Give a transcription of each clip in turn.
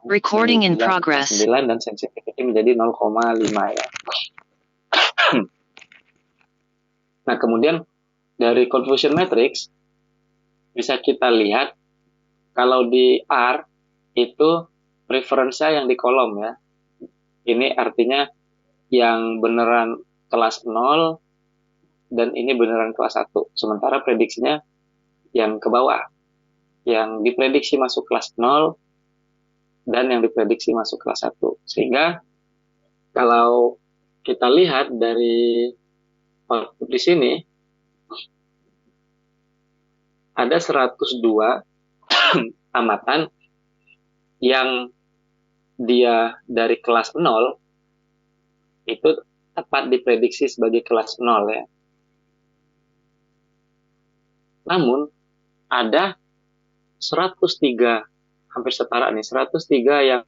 Recording in progress. 9 dan sensitivity menjadi 0,5 ya. Nah, kemudian dari confusion matrix bisa kita lihat kalau di R itu preference-nya yang di kolom ya. Ini artinya yang beneran kelas 0 dan ini beneran kelas 1. Sementara prediksinya yang ke bawah. Yang diprediksi masuk kelas 0 dan yang diprediksi masuk kelas 1. Sehingga kalau kita lihat dari output di sini ada 102 amatan yang dia dari kelas 0 itu tepat diprediksi sebagai kelas 0 ya. Namun ada 103 hampir setara nih, 103 yang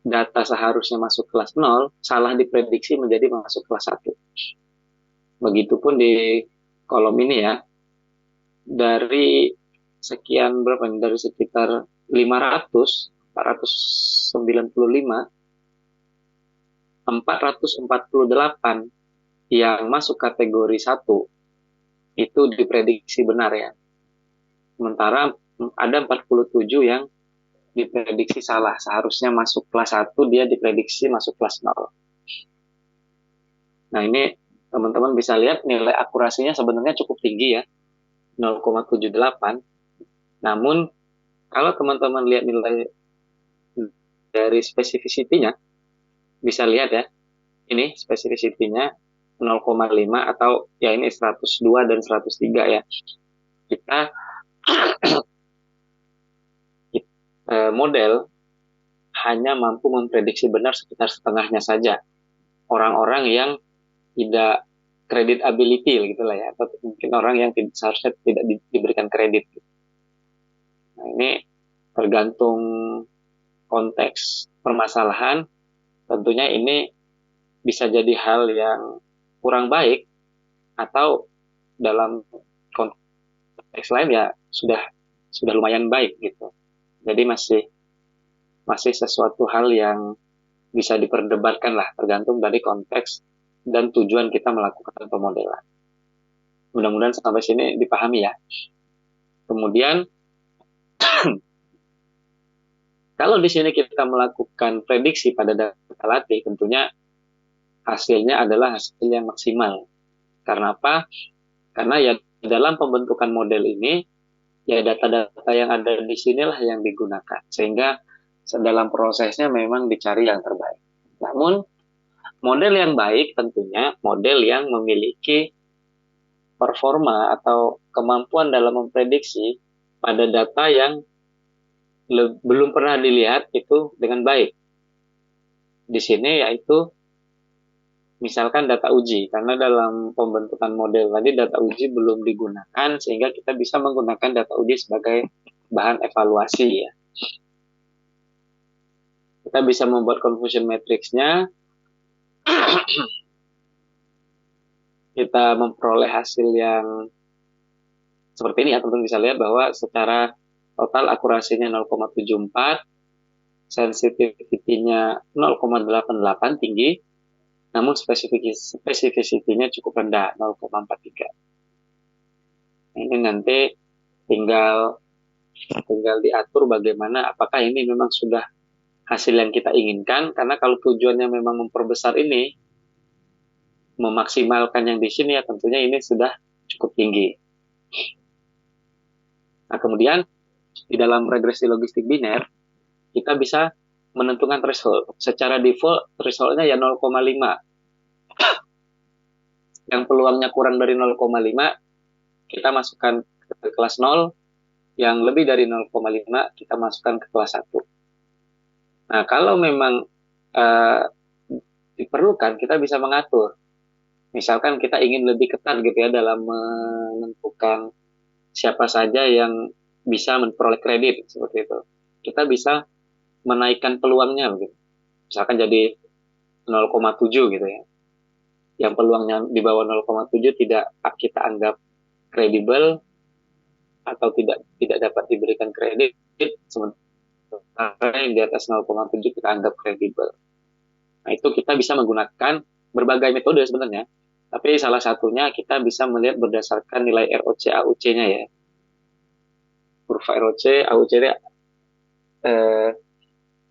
data seharusnya masuk kelas 0 salah diprediksi menjadi masuk kelas 1. Begitupun di kolom ini ya. Dari sekian berapa nih? Dari sekitar 495 448 yang masuk kategori 1 itu diprediksi benar ya. Sementara ada 47 yang diprediksi salah. Seharusnya masuk kelas 1, dia diprediksi masuk kelas 0. Nah, ini teman-teman bisa lihat nilai akurasinya sebenarnya cukup tinggi ya, 0,78. Namun, kalau teman-teman lihat nilai dari specificity-nya, bisa lihat ya, ini specificity-nya 0,5 atau ya ini 102 dan 103 ya. Kita model hanya mampu memprediksi benar sekitar setengahnya saja. Orang-orang yang tidak credit ability gitu lah ya, atau mungkin orang yang seharusnya tidak diberikan kredit. Nah, ini tergantung konteks permasalahan. Tentunya ini bisa jadi hal yang kurang baik atau dalam konteks lain ya sudah lumayan baik gitu. Jadi masih sesuatu hal yang bisa diperdebatkan lah, tergantung dari konteks dan tujuan kita melakukan pemodelan. Mudah-mudahan sampai sini dipahami ya. Kemudian kalau di sini kita melakukan prediksi pada data latih, tentunya hasilnya adalah hasil yang maksimal. Karena apa? Karena ya dalam pembentukan model ini, ya data-data yang ada di sinilah yang digunakan. Sehingga dalam prosesnya memang dicari yang terbaik. Namun, model yang baik tentunya model yang memiliki performa atau kemampuan dalam memprediksi pada data yang belum pernah dilihat itu dengan baik. Di sini yaitu misalkan data uji, karena dalam pembentukan model tadi data uji belum digunakan sehingga kita bisa menggunakan data uji sebagai bahan evaluasi ya. Kita bisa membuat confusion matrix-nya, kita memperoleh hasil yang seperti ini ya, teman-teman bisa lihat bahwa secara total akurasinya 0,74, sensitivity-nya 0,88 tinggi, namun spesifisitinya cukup rendah, 0,43. Ini nanti tinggal diatur bagaimana, apakah ini memang sudah hasil yang kita inginkan, karena kalau tujuannya memang memperbesar ini, memaksimalkan yang di sini ya tentunya ini sudah cukup tinggi. Nah, kemudian di dalam regresi logistik biner, kita bisa menentukan threshold. Secara default, thresholdnya ya 0,5. Yang peluangnya kurang dari 0,5, kita masukkan ke kelas 0. Yang lebih dari 0,5, kita masukkan ke kelas 1. Nah, kalau memang diperlukan, kita bisa mengatur. Misalkan kita ingin lebih ketat gitu ya dalam menentukan siapa saja yang bisa memperoleh kredit seperti itu. Kita bisa menaikkan peluangnya begitu. Misalkan jadi 0,7 gitu ya. Yang peluangnya di bawah 0,7 tidak kita anggap kredibel atau tidak dapat diberikan kredit, sementara Karena yang di atas 0,7 kita anggap kredibel. Nah, itu kita bisa menggunakan berbagai metode sebenarnya. Tapi salah satunya kita bisa melihat berdasarkan nilai ROC AUC-nya ya. Kurva ROC, AUC itu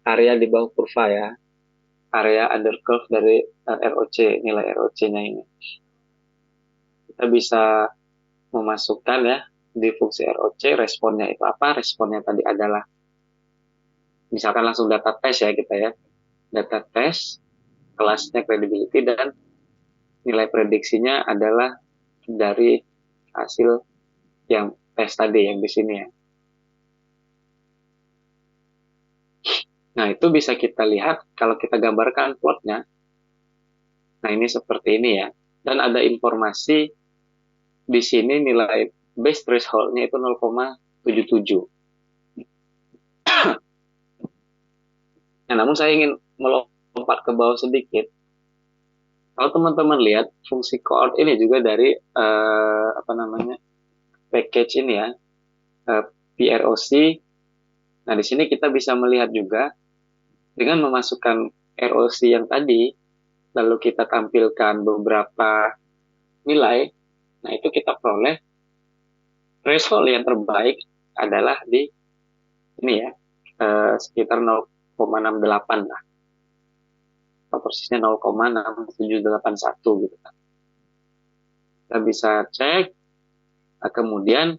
area di bawah kurva ya. Area under curve dari ROC, nilai ROC-nya ini. Kita bisa memasukkan ya di fungsi ROC, responnya itu apa? Responnya tadi adalah, misalkan langsung data test ya kita ya. Data test, kelasnya credibility, dan nilai prediksinya adalah dari hasil yang tes tadi yang di sini ya. Nah, itu bisa kita lihat kalau kita gambarkan plotnya. Nah, ini seperti ini ya. Dan ada informasi di sini nilai base threshold-nya itu 0,77. Nah, namun saya ingin melompat ke bawah sedikit. Kalau teman-teman lihat fungsi coord ini juga dari package ini ya, PROC. Nah, di sini kita bisa melihat juga dengan memasukkan ROC yang tadi, lalu kita tampilkan beberapa nilai, nah itu kita peroleh threshold yang terbaik adalah di ini ya, sekitar 0,68 lah, atau persisnya 0,6781 gitu kan. Kita bisa cek, nah, kemudian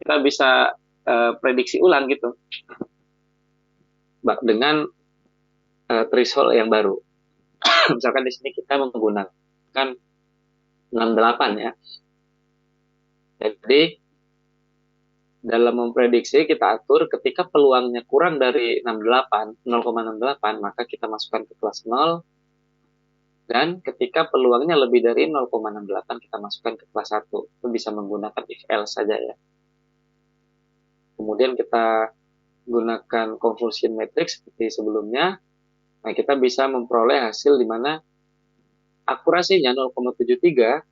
kita bisa prediksi ulang gitu dengan threshold yang baru. Misalkan di sini kita menggunakan 68 ya. Jadi dalam memprediksi kita atur ketika peluangnya kurang dari 0,68 maka kita masukkan ke kelas 0, dan ketika peluangnya lebih dari 0,68 kita masukkan ke kelas 1. Itu bisa menggunakan if else saja ya. Kemudian kita gunakan conversion matrix seperti sebelumnya. Nah, kita bisa memperoleh hasil di mana akurasinya 0,73.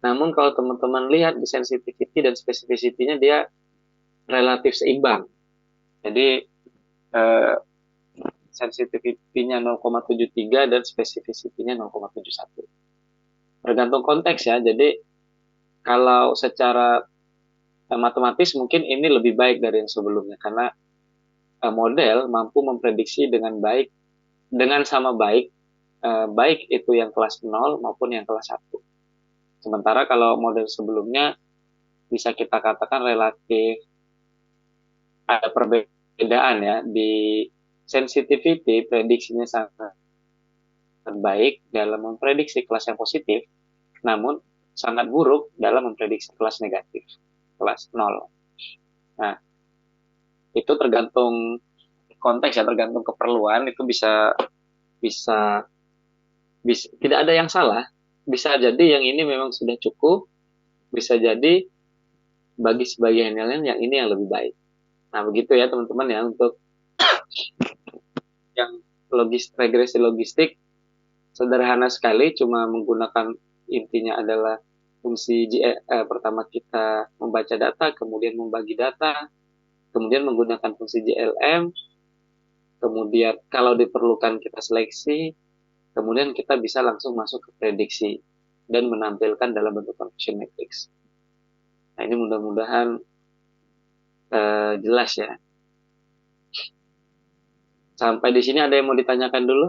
Namun kalau teman-teman lihat di sensitivity dan specificity-nya dia relatif seimbang. Jadi sensitivity-nya 0,73 dan specificity-nya 0,71. Tergantung konteks ya. Jadi kalau secara matematis mungkin ini lebih baik dari yang sebelumnya karena model mampu memprediksi dengan baik, dengan sama baik, baik itu yang kelas 0 maupun yang kelas 1. Sementara kalau model sebelumnya bisa kita katakan relatif ada perbedaan ya, di sensitivity prediksinya sangat baik dalam memprediksi kelas yang positif, namun sangat buruk dalam memprediksi kelas negatif, kelas 0. Nah, itu tergantung konteks ya, tergantung keperluan, itu bisa bisa bisa tidak ada yang salah. Bisa jadi yang ini memang sudah cukup, bisa jadi bagi sebagian yang lain yang ini yang lebih baik. Nah, begitu ya teman-teman ya untuk yang regresi logistik sederhana sekali, cuma menggunakan intinya adalah fungsi pertama kita membaca data, kemudian membagi data, kemudian menggunakan fungsi JLM, kemudian kalau diperlukan kita seleksi, kemudian kita bisa langsung masuk ke prediksi dan menampilkan dalam bentuk conversion matrix. Nah, ini mudah-mudahan jelas ya. Sampai di sini ada yang mau ditanyakan dulu?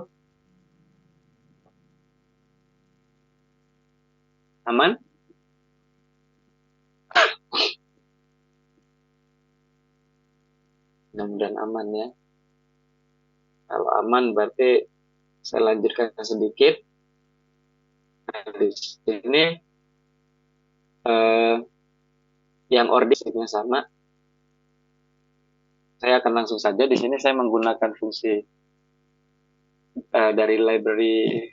Aman? Mudah-mudahan aman ya. Kalau aman berarti saya lanjutkan sedikit. Nah, di sini yang ordinnya sama. Saya akan langsung saja. Di sini saya menggunakan fungsi dari library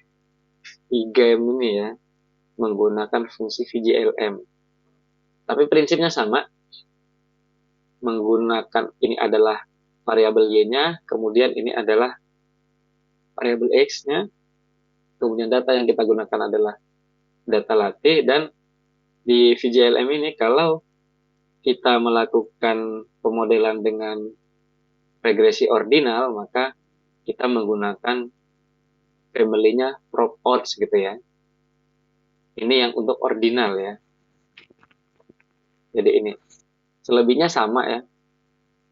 e-game ini ya, menggunakan fungsi VJLM. Tapi prinsipnya sama. Menggunakan ini adalah variabel y-nya, kemudian ini adalah variabel x-nya, kemudian data yang kita gunakan adalah data latih, dan di VJLM ini kalau kita melakukan pemodelan dengan regresi ordinal, maka kita menggunakan family-nya prop odds gitu ya. Ini yang untuk ordinal ya. Jadi ini selebihnya sama ya,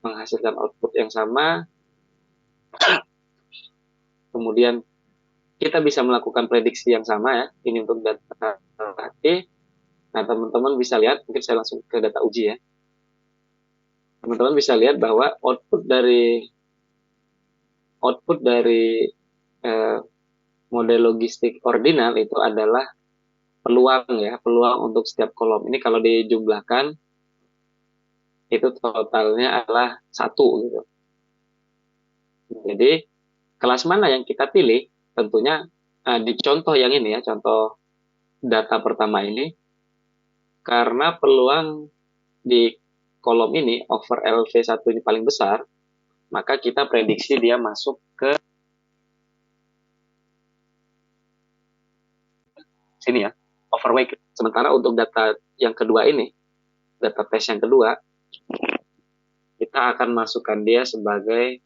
menghasilkan output yang sama. Kemudian kita bisa melakukan prediksi yang sama ya. Ini untuk data T. Nah, teman-teman bisa lihat, mungkin saya langsung ke data uji ya. Teman-teman bisa lihat bahwa output dari model logistik ordinal itu adalah peluang ya, peluang untuk setiap kolom. Ini kalau dijumlahkan itu totalnya adalah 1 gitu. Jadi kelas mana yang kita pilih? Tentunya di contoh yang ini ya, contoh data pertama ini, karena peluang di kolom ini over LV1 ini paling besar, maka kita prediksi dia masuk ke sini ya, overweight. Sementara untuk data yang kedua ini, data tes yang kedua, kita akan masukkan dia sebagai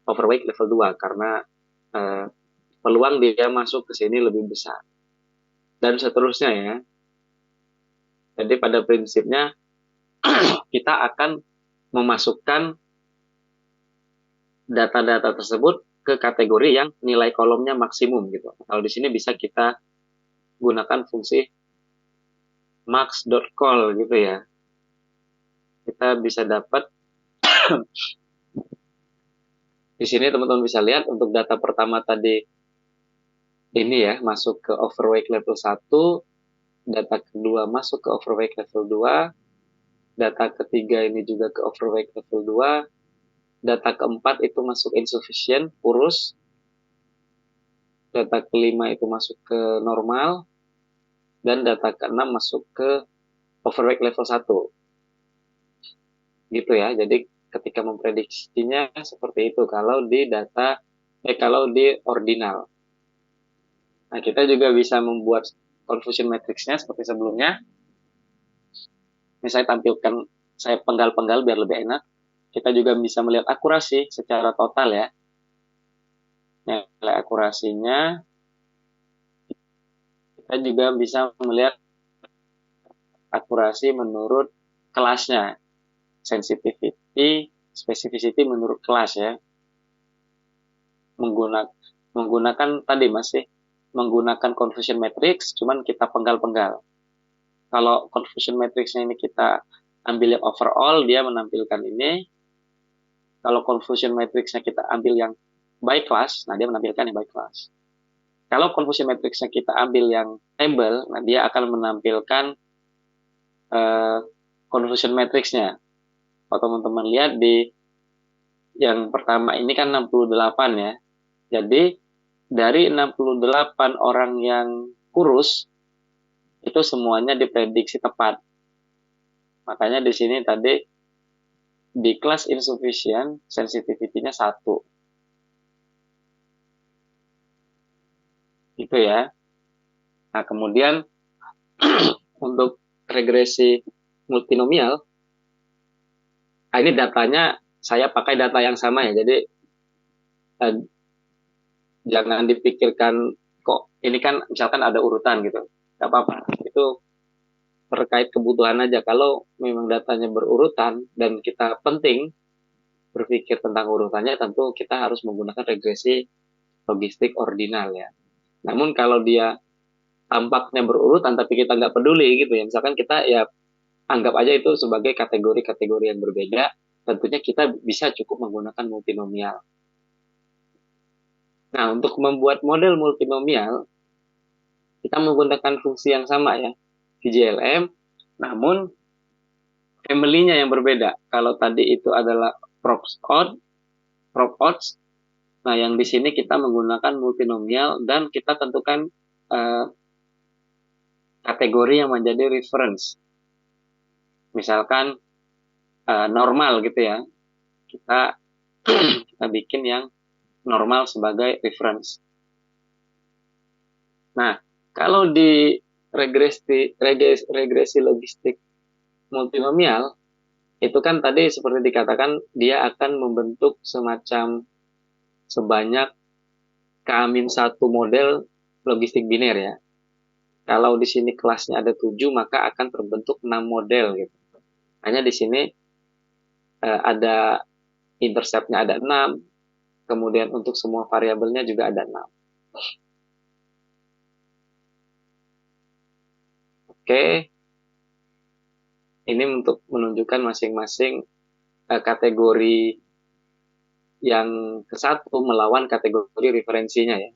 overweight level 2 karena peluang dia masuk ke sini lebih besar. Dan seterusnya ya. Jadi pada prinsipnya kita akan memasukkan data-data tersebut ke kategori yang nilai kolomnya maksimum gitu. Kalau di sini bisa kita gunakan fungsi max.call gitu ya. Kita bisa dapat di sini teman-teman bisa lihat untuk data pertama tadi ini ya masuk ke overweight level 1, data kedua masuk ke overweight level 2, data ketiga ini juga ke overweight level 2, data keempat itu masuk insufficient, kurus, data kelima itu masuk ke normal, dan data keenam masuk ke overweight level 1. Gitu ya, jadi ketika memprediksinya seperti itu kalau di kalau di ordinal. Nah, kita juga bisa membuat confusion matrix-nya seperti sebelumnya. Ini saya tampilkan, saya penggal-penggal biar lebih enak. Kita juga bisa melihat akurasi secara total ya. Nilai akurasinya. Kita juga bisa melihat akurasi menurut kelasnya. Sensitivity, specificity menurut kelas ya. Menggunakan tadi masih menggunakan confusion matrix, cuman kita penggal-penggal. Kalau confusion matrixnya ini kita ambil yang overall, dia menampilkan ini. Kalau confusion matrixnya kita ambil yang by class, nah dia menampilkan yang by class. Kalau confusion matrixnya kita ambil yang table, nah dia akan menampilkan confusion matrixnya. Kalau teman-teman lihat di yang pertama ini kan 68 ya. Jadi dari 68 orang yang kurus itu semuanya diprediksi tepat. Makanya di sini tadi di kelas insufficient sensitivity-nya 1. Itu ya. Nah, kemudian untuk regresi multinomial, nah ini datanya saya pakai data yang sama ya. Jadi jangan dipikirkan kok ini kan misalkan ada urutan gitu. Gak apa-apa. Itu terkait kebutuhan aja. Kalau memang datanya berurutan dan kita penting berpikir tentang urutannya, tentu kita harus menggunakan regresi logistik ordinal ya. Namun kalau dia tampaknya berurutan tapi kita nggak peduli gitu ya, misalkan kita ya anggap aja itu sebagai kategori-kategori yang berbeda, tentunya kita bisa cukup menggunakan multinomial. Nah, untuk membuat model multinomial, kita menggunakan fungsi yang sama ya, VJLM, namun family-nya yang berbeda. Kalau tadi itu adalah prop odds, nah yang di sini kita menggunakan multinomial dan kita tentukan kategori yang menjadi reference. Misalkan normal gitu ya, kita bikin yang normal sebagai reference. Nah, kalau di regresi logistik multinomial, Itu kan tadi seperti dikatakan dia akan membentuk semacam sebanyak K-1 model logistik biner ya. Kalau di sini kelasnya ada 7, maka akan terbentuk 6 model gitu. Hanya di sini ada interceptnya ada 6, kemudian untuk semua variabelnya juga ada 6. Oke, ini untuk menunjukkan masing-masing kategori yang ke-1 melawan kategori referensinya ya.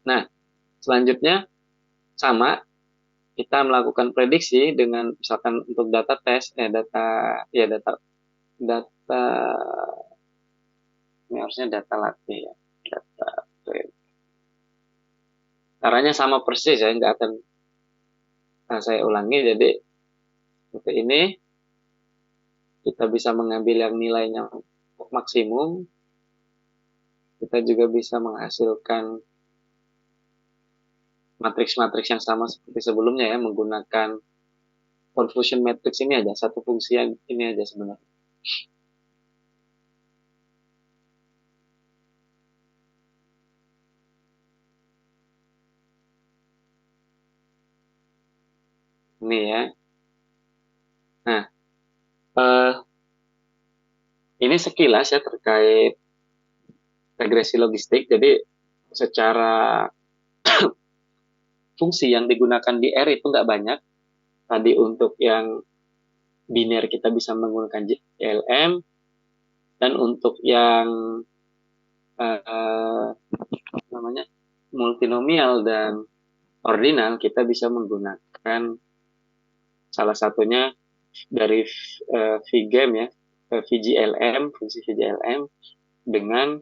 Nah, selanjutnya sama, kita melakukan prediksi dengan misalkan untuk data tes, data ini harusnya data latih ya, data caranya sama persis ya, nggak akan saya ulangi. Jadi seperti ini kita bisa mengambil yang nilainya maksimum, kita juga bisa menghasilkan matriks-matriks yang sama seperti sebelumnya ya, menggunakan confusion matrix ini aja, satu fungsi yang ini aja sebenarnya. Ini ya. Nah, eh, ini sekilas ya terkait regresi logistik. Jadi secara fungsi yang digunakan di R itu nggak banyak. Tadi untuk yang biner kita bisa menggunakan JLM, dan untuk yang namanya multinomial dan ordinal kita bisa menggunakan salah satunya dari VGAM ya, VGLM, fungsi VGLM dengan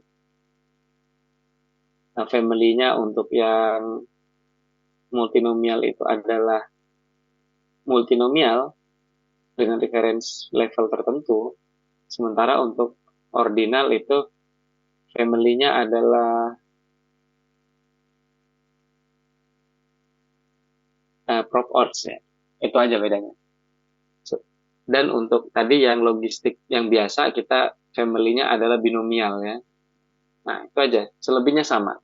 family-nya untuk yang multinomial itu adalah multinomial dengan reference level tertentu, sementara untuk ordinal itu family-nya adalah prop odds ya. Itu aja bedanya. Dan untuk tadi yang logistik yang biasa kita family-nya adalah binomial ya. Nah, itu aja. Selebihnya sama.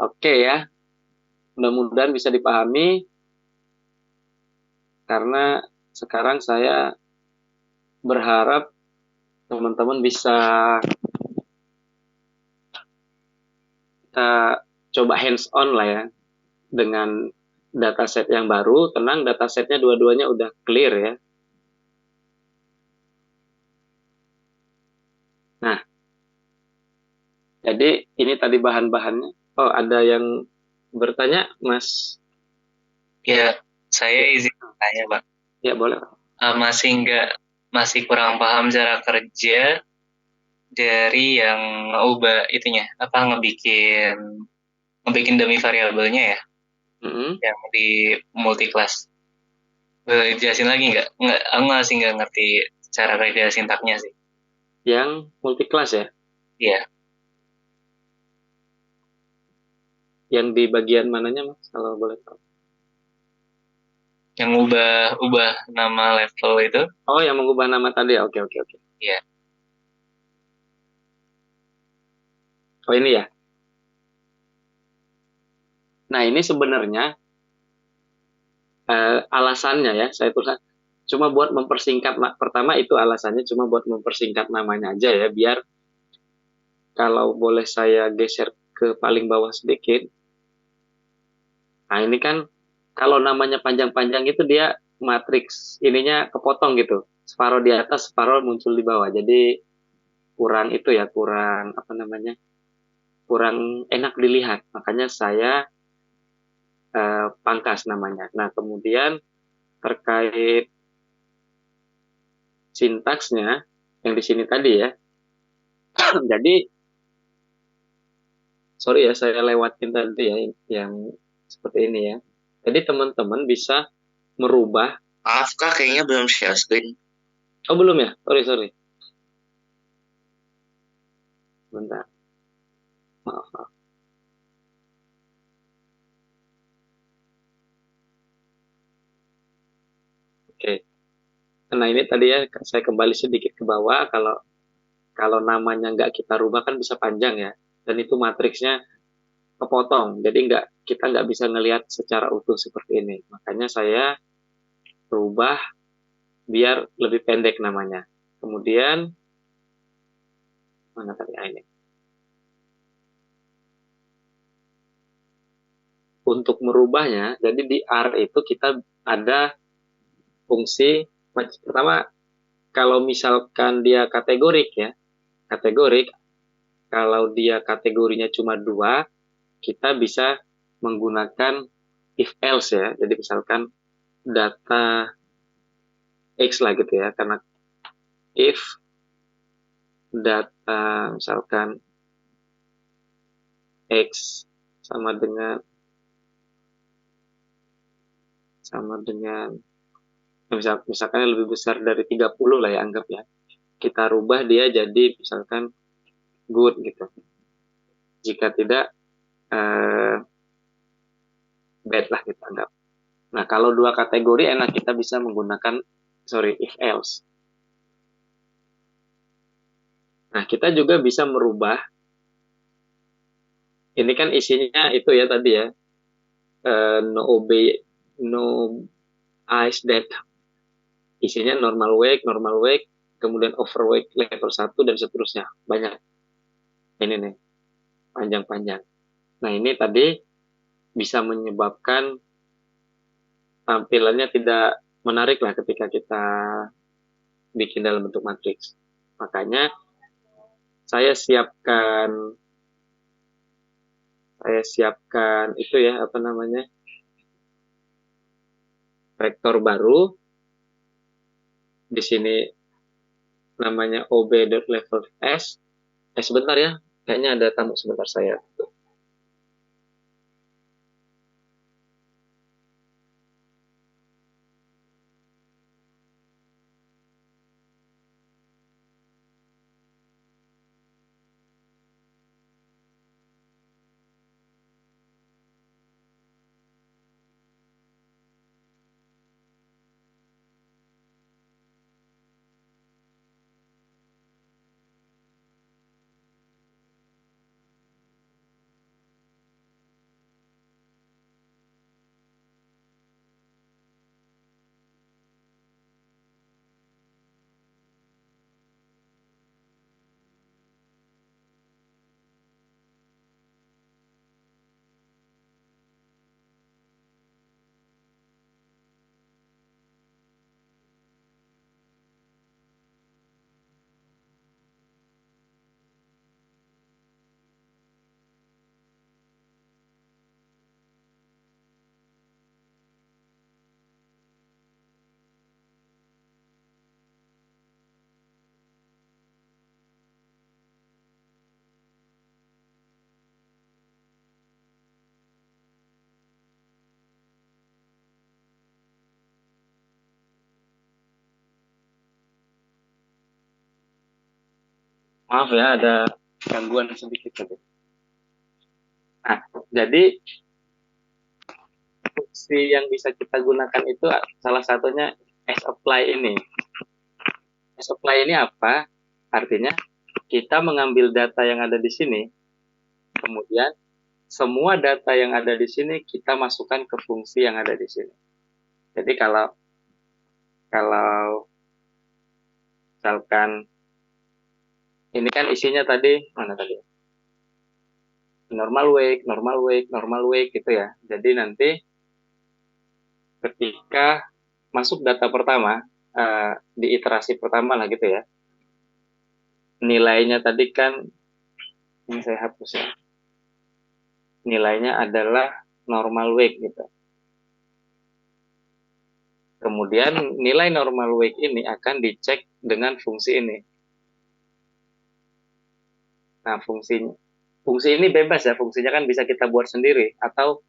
Oke ya. Mudah-mudahan bisa dipahami karena sekarang saya berharap teman-teman bisa kita coba hands on lah ya dengan dataset yang baru. Tenang, datasetnya dua-duanya udah clear ya. Nah, jadi ini tadi bahan-bahannya. Oh, ada yang bertanya, Mas? Ya, saya Ya, izin tanya, Pak. ya boleh. Masih kurang paham cara kerja dari yang ubah itunya, apa ngebikin demi variabelnya ya, Mm-hmm. yang di multi class. Boleh jelasin lagi nggak? Nggak, aku masih nggak ngerti cara kerja sintaknya sih. Yang multi class ya, Iya, yang di bagian mananya, Mas? Kalau boleh tahu. yang ubah nama level itu, Oh, yang mengubah nama tadi ya. Oke, oke, oke. ya. Oh, ini ya. Nah, ini sebenarnya alasannya ya, saya tulis cuma buat mempersingkat. Pertama itu alasannya cuma buat mempersingkat namanya aja ya, biar kalau boleh saya geser ke paling bawah sedikit. Nah, ini kan kalau namanya panjang-panjang itu dia matriks ininya kepotong gitu. Separuh di atas, separuh muncul di bawah. Jadi kurang itu ya, kurang apa namanya? Kurang enak dilihat. Makanya saya pangkas namanya. Nah, kemudian terkait sintaksnya yang di sini tadi ya. Jadi sorry ya saya lewatin tadi ya yang seperti ini ya. Jadi teman-teman bisa merubah. Maaf Kak, kayaknya belum share screen. Oh belum ya? Sorry sorry. Bentar. Maaf maaf. Oke. Nah ini tadi ya saya kembali sedikit ke bawah. Kalau namanya nggak kita rubah kan bisa panjang ya. Dan itu matriksnya kepotong. Jadi kita nggak bisa ngelihat secara utuh seperti ini. Makanya saya rubah biar lebih pendek namanya. Kemudian mana tadi ini? Untuk merubahnya, jadi di R itu kita ada fungsi pertama kalau misalkan dia kategorik ya, kategorik kalau dia kategorinya cuma dua, kita bisa menggunakan if else ya. Jadi misalkan data X lah gitu ya, karena if data misalkan X sama dengan misalkan lebih besar dari 30 lah ya anggap ya. Kita rubah dia jadi misalkan good gitu. Jika tidak bad lah kita anggap. Nah, kalau dua kategori enak kita bisa menggunakan if else. Nah, kita juga bisa merubah ini kan isinya itu ya tadi ya. No obey, no eyes dead. Isinya normal wake, kemudian overweight level 1 dan seterusnya. Banyak. Ini nih, panjang-panjang. Nah, ini tadi bisa menyebabkan tampilannya tidak menarik lah ketika kita bikin dalam bentuk matriks. Makanya saya siapkan itu ya apa namanya vektor baru di sini namanya ob.level s. Sebentar ya, kayaknya ada tamu sebentar saya. Maaf ya, ada gangguan sedikit tadi. Nah, jadi fungsi yang bisa kita gunakan itu salah satunya apply ini. Apply ini apa? Artinya kita mengambil data yang ada di sini, kemudian semua data yang ada di sini kita masukkan ke fungsi yang ada di sini. Jadi kalau misalkan ini kan isinya tadi mana tadi? Normal wake gitu ya. Jadi nanti ketika masuk data pertama di iterasi pertama lah gitu ya. Nilainya tadi kan ini saya hapus ya. Nilainya adalah normal wake gitu. Kemudian nilai normal wake ini akan dicek dengan fungsi ini. Nah, fungsi ini bebas ya, fungsinya kan bisa kita buat sendiri atau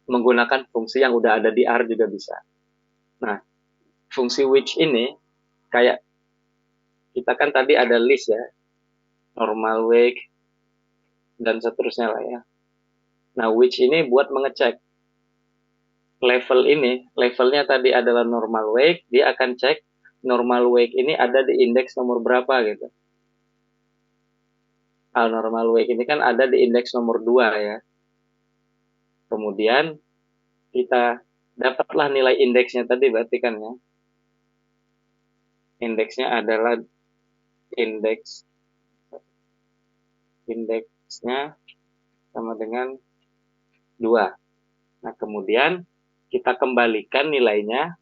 menggunakan fungsi yang udah ada di R juga bisa. Nah, fungsi which ini kayak kita kan tadi ada list ya, normal wake dan seterusnya lah ya. Nah, which ini buat mengecek level ini, levelnya tadi adalah normal wake, dia akan cek normal wake ini ada di indeks nomor berapa gitu. Normal wake ini kan ada di indeks nomor 2 ya. Kemudian kita dapatlah nilai indeksnya tadi berarti kan ya. Indeksnya adalah indeksnya sama dengan 2. Nah, kemudian kita kembalikan nilainya,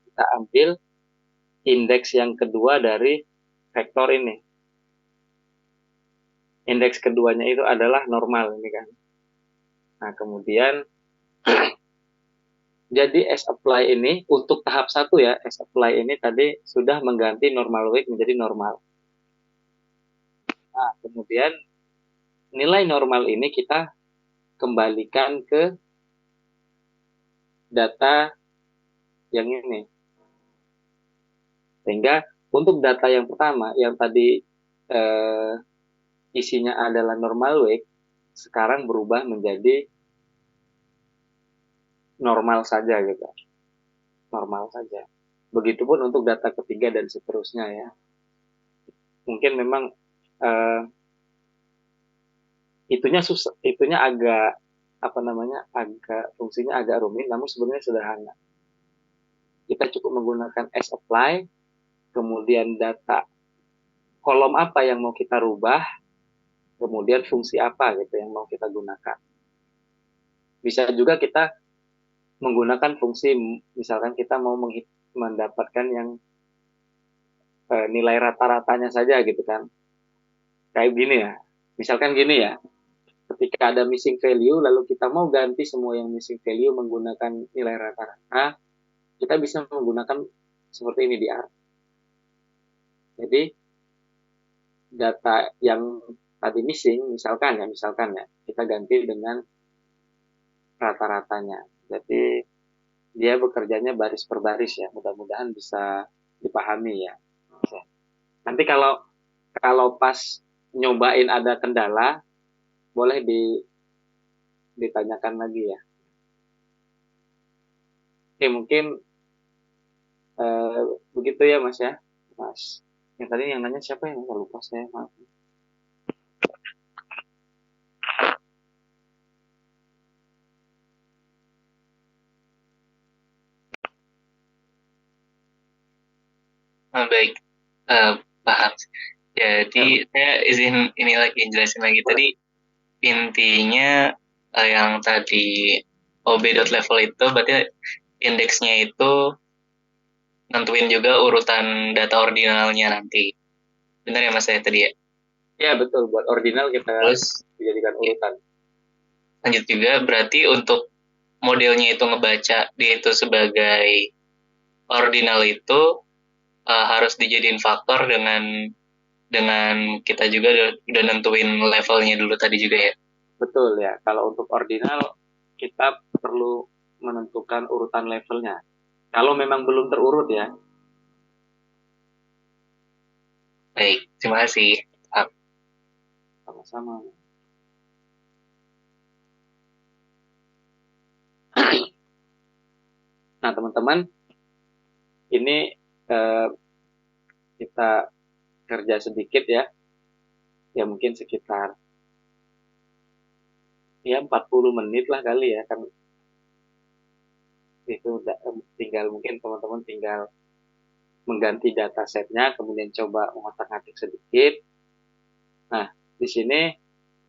kita ambil indeks yang kedua dari vektor ini. Indeks keduanya itu adalah normal ini kan. Nah, kemudian jadi S-apply ini untuk tahap 1 ya, S-apply ini tadi sudah mengganti normal wake menjadi normal. Nah, kemudian nilai normal ini kita kembalikan ke data yang ini. Sehingga untuk data yang pertama, yang tadi isinya adalah normal wake, sekarang berubah menjadi normal saja gitu. Normal saja. Begitupun untuk data ketiga dan seterusnya ya. Mungkin memang itunya agak fungsinya agak rumit, namun sebenarnya sederhana. Kita cukup menggunakan S-apply, kemudian data kolom apa yang mau kita rubah, kemudian fungsi apa gitu yang mau kita gunakan. Bisa juga kita menggunakan fungsi, misalkan kita mau mendapatkan yang nilai rata-ratanya saja gitu kan. Kayak gini ya, misalkan gini ya, ketika ada missing value, lalu kita mau ganti semua yang missing value menggunakan nilai rata-rata, kita bisa menggunakan seperti ini di R. Jadi data yang tadi missing, misalkan ya, kita ganti dengan rata-ratanya. Jadi dia bekerjanya baris per baris ya, mudah-mudahan bisa dipahami ya. Nanti kalau pas nyobain ada kendala, boleh ditanyakan lagi ya. Oke, mungkin begitu ya Mas ya. Mas, yang tadi yang nanya siapa yang lupa saya, maaf. Baik, paham. Jadi saya izin ini lagi jelasin lagi. Tadi intinya yang tadi ob.level itu berarti indeksnya itu nentuin juga urutan data ordinalnya nanti. Benar ya Mas saya tadi ya? Ya betul, buat ordinal kita Terus dijadikan urutan. lanjut juga berarti untuk modelnya itu ngebaca dia itu sebagai ordinal itu harus dijadiin faktor dengan kita juga udah nentuin levelnya dulu tadi juga ya. Betul ya, kalau untuk ordinal kita perlu menentukan urutan levelnya. Kalau memang belum terurut ya. Baik, terima kasih. Sama-sama. Nah teman-teman, ini kita kerja sedikit ya. Ya mungkin sekitar ya 40 menit lah kali ya. Kan itu tinggal mungkin teman-teman tinggal mengganti datasetnya, kemudian coba mengotak-atik sedikit. Nah, di sini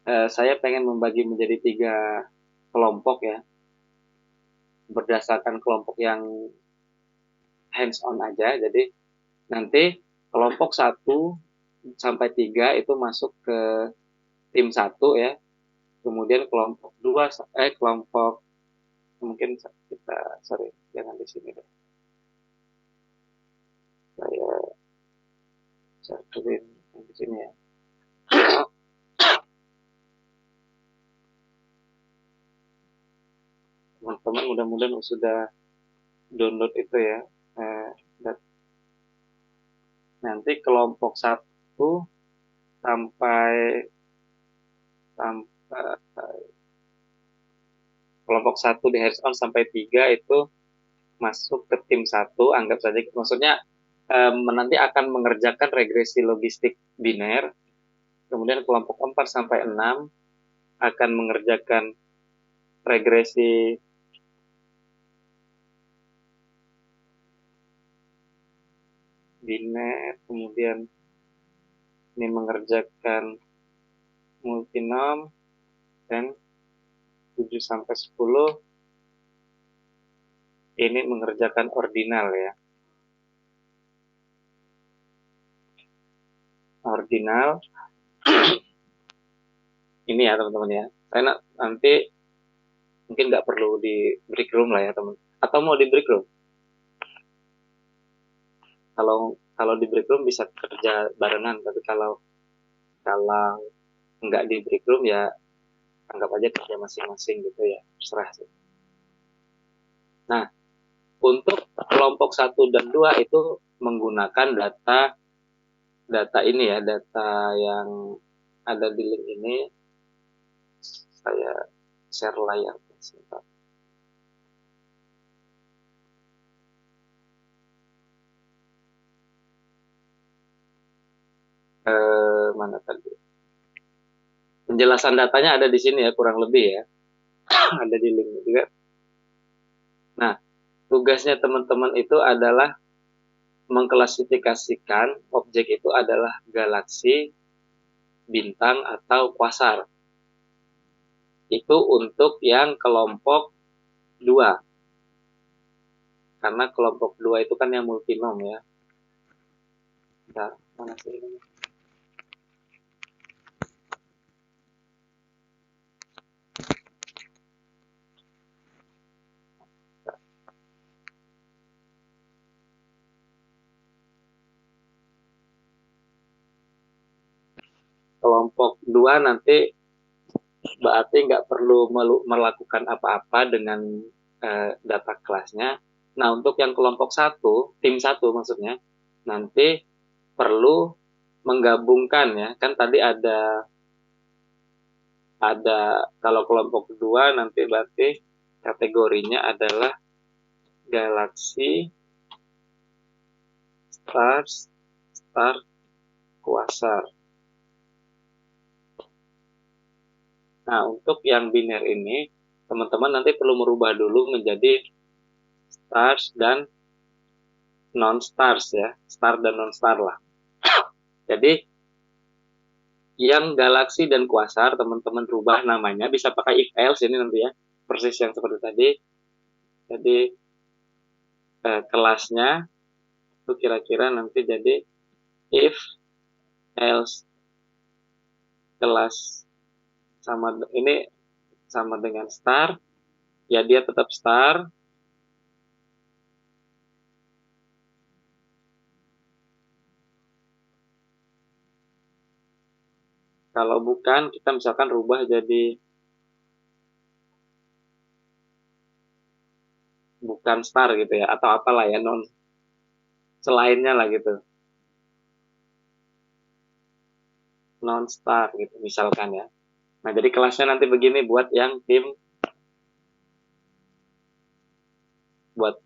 saya pengen membagi menjadi 3 kelompok ya, berdasarkan kelompok yang hands on aja. Jadi nanti kelompok 1 sampai 3 itu masuk ke tim 1 ya. Kemudian kelompok 2 kelompok mungkin kita jangan di sini deh. Saya tulis di sini ya. Teman-teman mudah-mudahan sudah download itu ya. Nanti kelompok 1 sampai kelompok 1 di hands on sampai 3 itu masuk ke tim 1, anggap saja, maksudnya nanti akan mengerjakan regresi logistik biner. Kemudian kelompok 4 sampai 6 akan mengerjakan regresi biner, kemudian ini mengerjakan multinom, dan 7 sampai 10 ini mengerjakan ordinal ya. Ordinal ini ya teman-teman ya. Saya nanti mungkin nggak perlu di break room lah ya teman. Atau mau di break room? Kalau di break room bisa kerja barengan, tapi kalau nggak di break room ya anggap aja kerja masing-masing gitu ya, terserah sih. Nah, untuk kelompok 1 dan 2 itu menggunakan data ini ya, data yang ada di link ini. Saya share layar sebentar. Mana tadi? Penjelasan datanya ada di sini ya, kurang lebih ya. Ada di link juga. Nah, tugasnya teman-teman itu adalah mengklasifikasikan objek itu adalah galaksi, bintang, atau kuasar. Itu untuk yang kelompok 2. Karena kelompok 2 itu kan yang multinom ya. Bentar, mana sih ini? Kelompok 2 nanti berarti nggak perlu melakukan apa-apa dengan data kelasnya. Nah, untuk yang kelompok 1, tim 1 maksudnya, nanti perlu menggabungkan ya. Kan tadi ada kalau kelompok 2 nanti berarti kategorinya adalah galaksi, stars, star, kuasar. Nah, untuk yang biner ini, teman-teman nanti perlu merubah dulu menjadi stars dan non-stars ya. Star dan non-star lah. Jadi, yang galaksi dan kuasar, teman-teman rubah namanya. Bisa pakai if else ini nanti ya. Persis yang seperti tadi. Jadi, kelasnya itu kira-kira nanti jadi if else kelas ini sama dengan star, ya dia tetap star. Kalau bukan, kita misalkan rubah jadi bukan star gitu ya, atau apalah ya, non selainnya lah gitu, non star gitu misalkan ya. Nah, jadi kelasnya nanti begini buat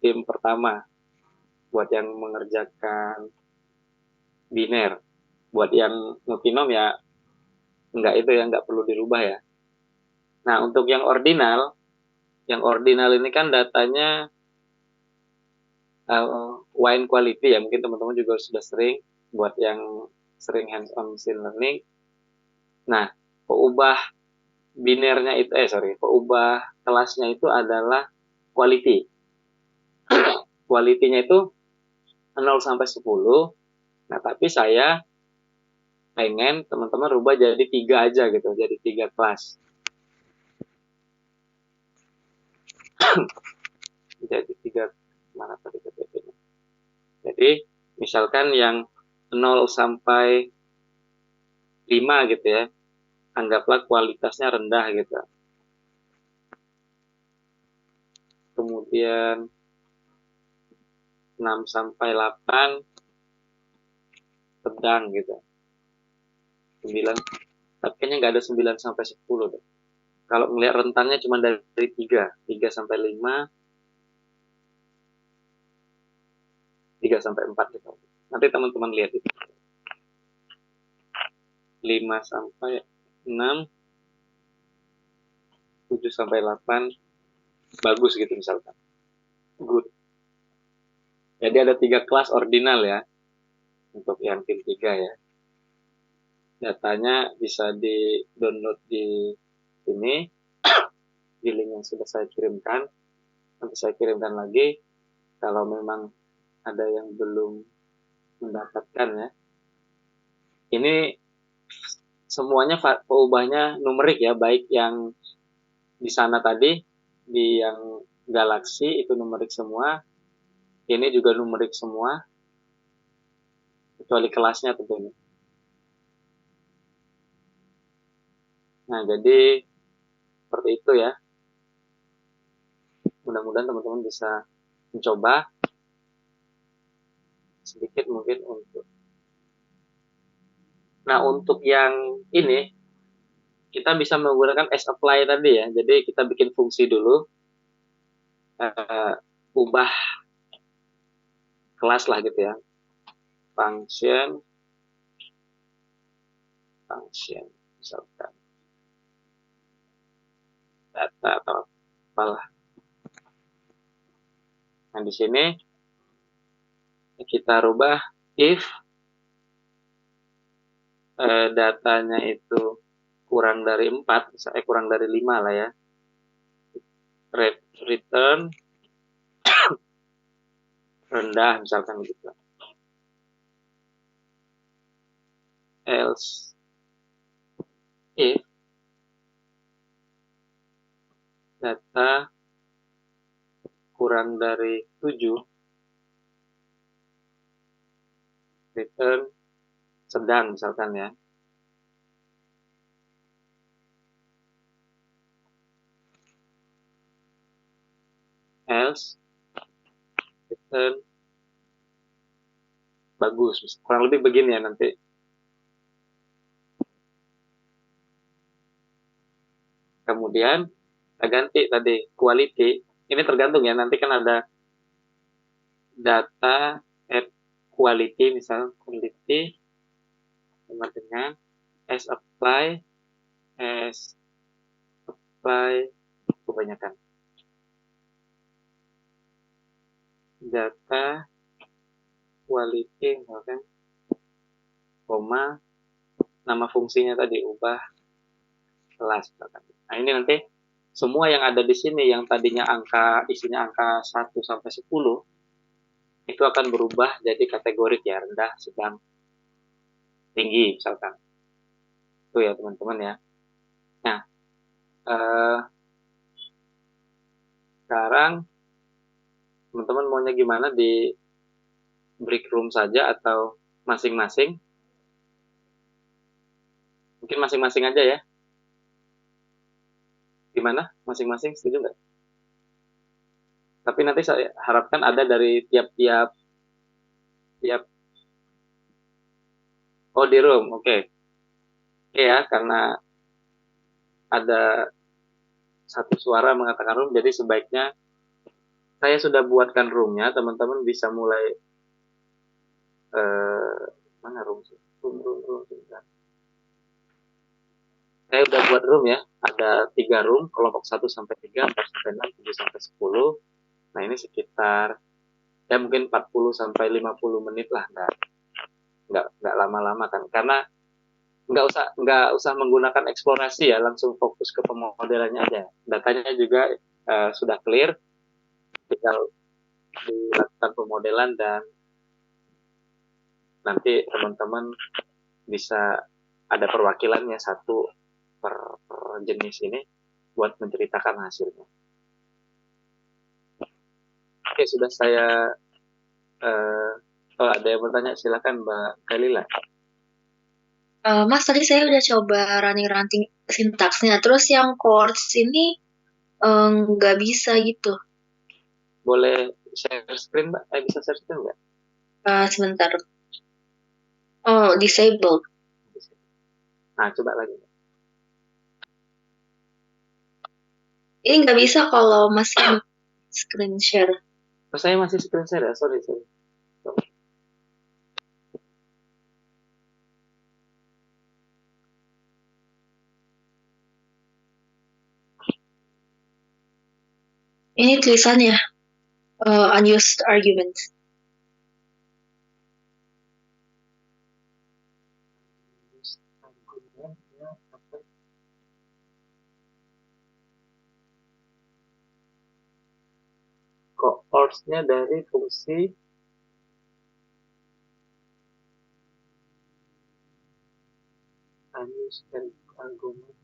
tim pertama, buat yang mengerjakan biner. Buat yang multinom ya enggak, itu ya enggak perlu dirubah ya. Nah, untuk yang ordinal ini kan datanya wine quality ya, mungkin teman-teman juga sudah sering, buat yang sering hands-on machine learning. Nah, peubah binernya itu, peubah kelasnya itu adalah quality. Quality-nya itu 0 sampai 10. Nah, tapi saya pengen teman-teman rubah jadi 3 aja gitu, jadi 3 kelas. Jadi 3, mana tadi KTP-nya? Jadi, misalkan yang 0 sampai 5 gitu ya, anggaplah kualitasnya rendah gitu. Kemudian 6 sampai 8 sedang gitu. 9, tapi kayaknya nggak ada 9 sampai 10 deh. Kalau melihat rentannya cuma dari 3 sampai 5, 3 sampai 4 gitu. Nanti teman-teman lihat itu. 5 sampai 6, 7 sampai 8, bagus gitu misalkan. Good. Jadi ada 3 kelas ordinal ya, untuk yang tim 3 ya. Datanya bisa di-download di sini, di link yang sudah saya kirimkan. Nanti saya kirimkan lagi, kalau memang ada yang belum mendapatkan ya. Ini semuanya peubahnya numerik ya, baik yang di sana tadi, di yang galaksi itu numerik semua, ini juga numerik semua, kecuali kelasnya tentunya. Nah, jadi seperti itu ya. Mudah-mudahan teman-teman bisa mencoba sedikit mungkin untuk. Nah, untuk yang ini kita bisa menggunakan apply tadi ya. Jadi kita bikin fungsi dulu, ubah kelas lah gitu ya. Function misalkan data atau apalah. Nah, di sini kita rubah if datanya itu kurang dari 4, misalnya kurang dari 5 lah ya. Return rendah misalkan gitu. Else if data kurang dari 7, return sedang misalkan ya. Else return bagus, kurang lebih begini ya nanti. Kemudian kita ganti tadi quality, ini tergantung ya, nanti kan ada data at quality, misal quality sama dengan apply kebanyakan data quality misalkan koma nama fungsinya tadi ubah kelas misalkan. Nah, ini nanti semua yang ada di sini yang tadinya isinya angka 1 sampai 10 itu akan berubah jadi kategorik ya, rendah, sedang, tinggi misalkan. Itu ya teman-teman ya. Nah, sekarang teman-teman maunya gimana, di break room saja atau masing-masing? Mungkin masing-masing aja ya. Gimana? Masing-masing setuju nggak? Tapi nanti saya harapkan ada dari tiap di room, oke. Oke ya, karena ada satu suara mengatakan room, jadi sebaiknya saya sudah buatkan roomnya, teman-teman bisa mulai mana room sih? Room. Saya udah buat room ya, ada 3 room, kelompok 1 sampai 3, 4 sampai 6, 7 sampai 10. Nah, ini sekitar ya mungkin 40 sampai 50 menit lah, nggak lama-lama kan, karena nggak usah menggunakan eksplorasi ya, langsung fokus ke pemodelannya aja. Datanya juga sudah clear, tinggal dilakukan pemodelan dan nanti teman-teman bisa ada perwakilannya satu per jenis ini buat menceritakan hasilnya. Oke, sudah saya ada yang bertanya, silakan Mbak Kalila. Mas, tadi saya udah coba running sintaksnya, terus yang chords ini nggak bisa gitu. Boleh share screen, Mbak? Bisa share screen nggak? Sebentar. Oh, disabled. Nah, coba lagi. Ini nggak bisa kalau masih screen share. Oh, saya masih screen share ya, sorry. Ini tulisannya unused arguments. Cohorts-nya dari fungsi unused argument.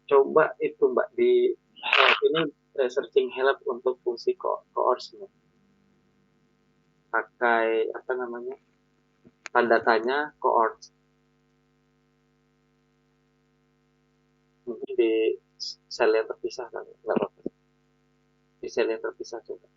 Coba itu Mbak di ini searching help untuk fungsi cohorts-nya. Pakai apa namanya? Tanda tanya cohorts. Mungkin di sel yang terpisah kan, nggak apa-apa. Di sel yang terpisah coba.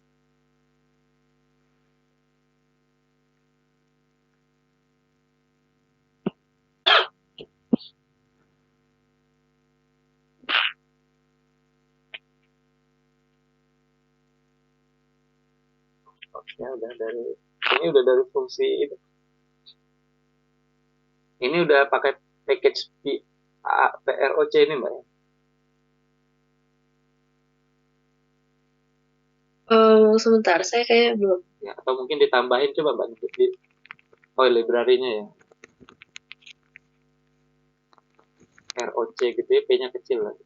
Ya udah dari ini udah dari fungsi itu. Ini udah pakai package PROC ini Mbak ya. Sebentar, saya kayak belum. Ya, atau mungkin ditambahin coba Mbak di library-nya ya. ROC gitu ya, P-nya kecil lah.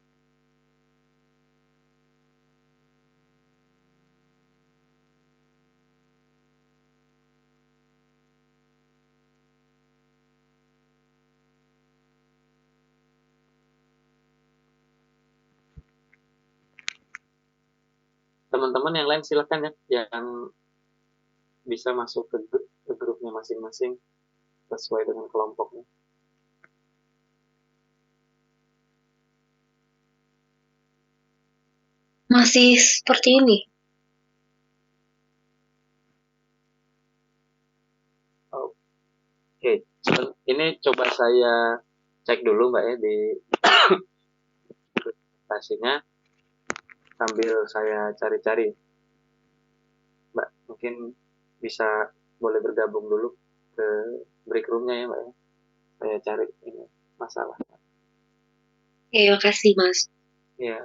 Teman-teman yang lain silakan ya, yang bisa masuk ke grupnya masing-masing sesuai dengan kelompoknya. Masih seperti ini. Oke, ini coba saya cek dulu Mbak ya di presentasinya sambil saya cari-cari. Mbak mungkin bisa boleh bergabung dulu ke break room-nya ya Mbak ya. Saya cari ini masalah. Oke, makasih Mas. Ya,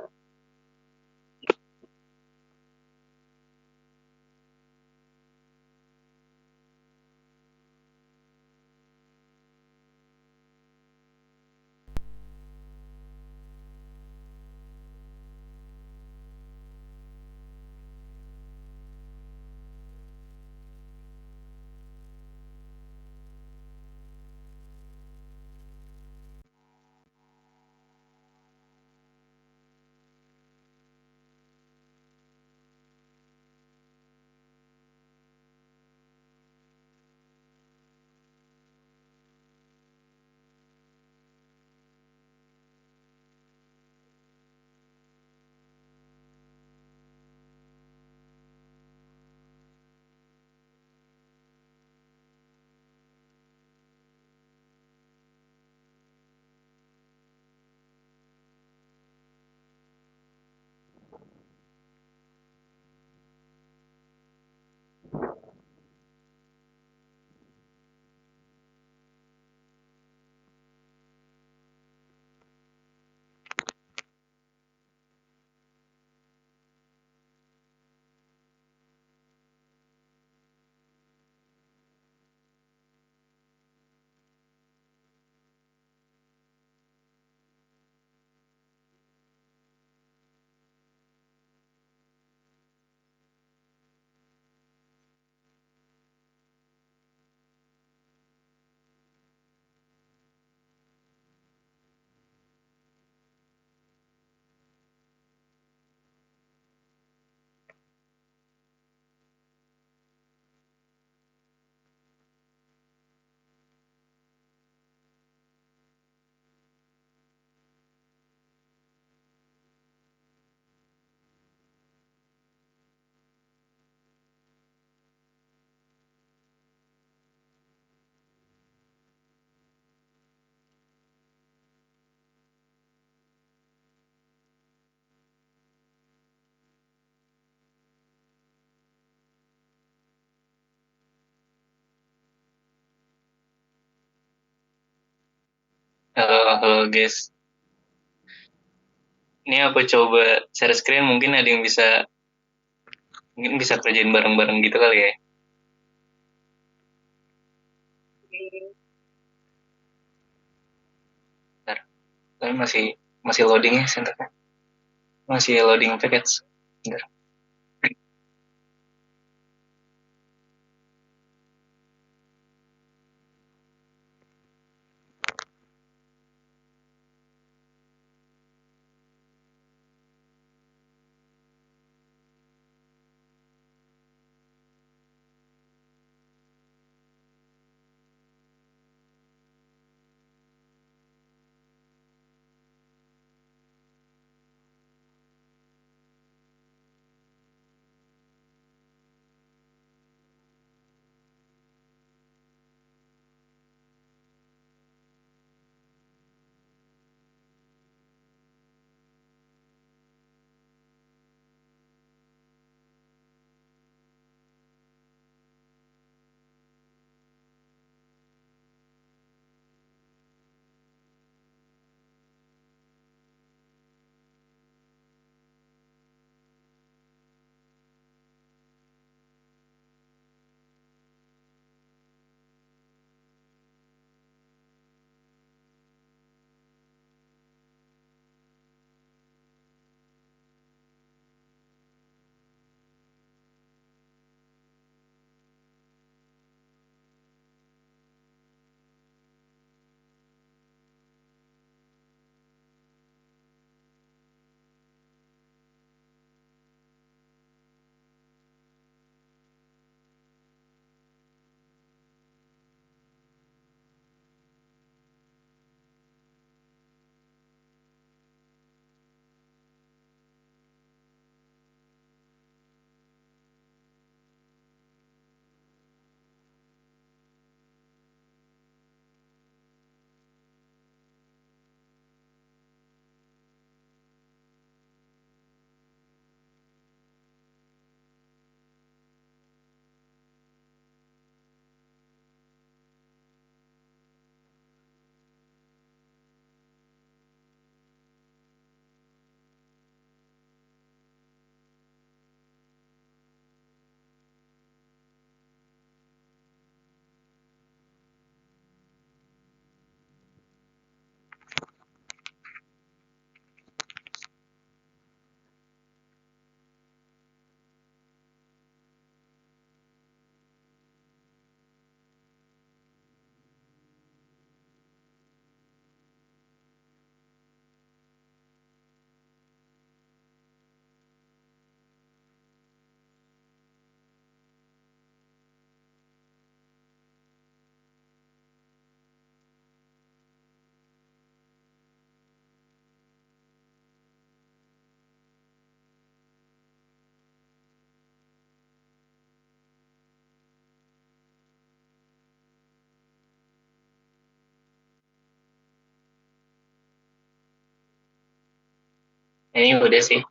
Halo, halo guys. Ini aku coba share screen, mungkin ada yang mungkin bisa kerjain bareng-bareng gitu kali ya. Bentar. Tapi masih loading ya senternya. Masih loading package. Bentar. Ini udah sih.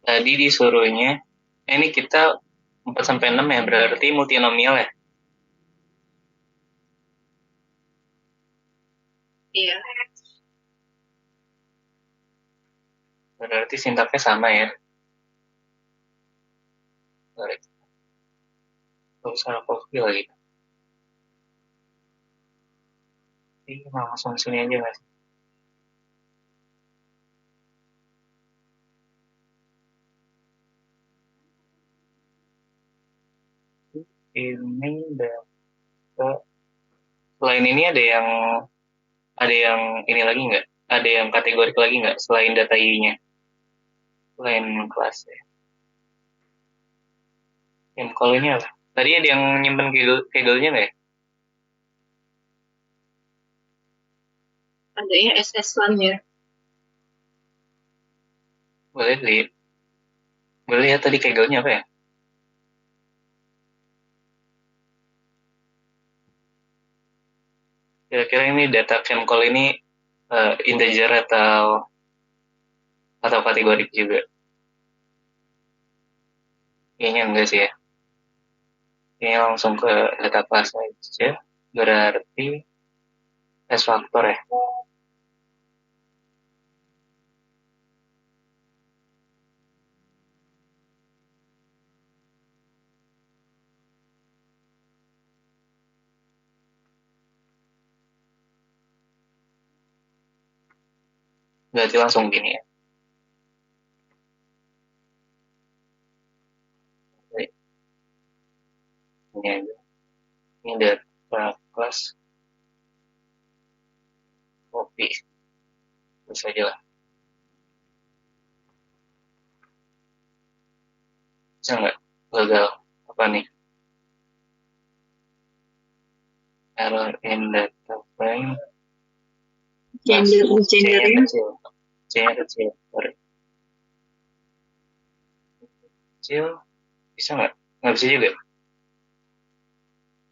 Tadi disuruhnya, ini kita 4 sampai 6 ya, berarti multinomial ya. Iya. Berarti sintaknya sama ya. Gak usah copy lagi. Ini langsung sini aja mas. Ini dapat. Selain ini ada yang ini lagi nggak? Ada yang kategorik lagi nggak selain data I-nya? Selain kelas ya. Yang kalau ini apa? Tadi ada yang nyimpen Kaggle-nya nggak ya? Ada ya SS1-nya. Boleh lihat. Boleh lihat tadi Kaggle-nya apa ya? Kira-kira ini data Chemcall ini integer atau kategorik juga? Kayaknya enggak sih ya. Ini langsung ke data class aja. Berarti S faktor ya. Berarti langsung gini ya. Ini aja. Ini data class copy. Terus aja lah. Bisa nggak? Gagal. Apa nih? Error in data frame. Gendernya kecil. C-nya kecil. Sorry. Kecil. Bisa nggak? Nggak bisa juga.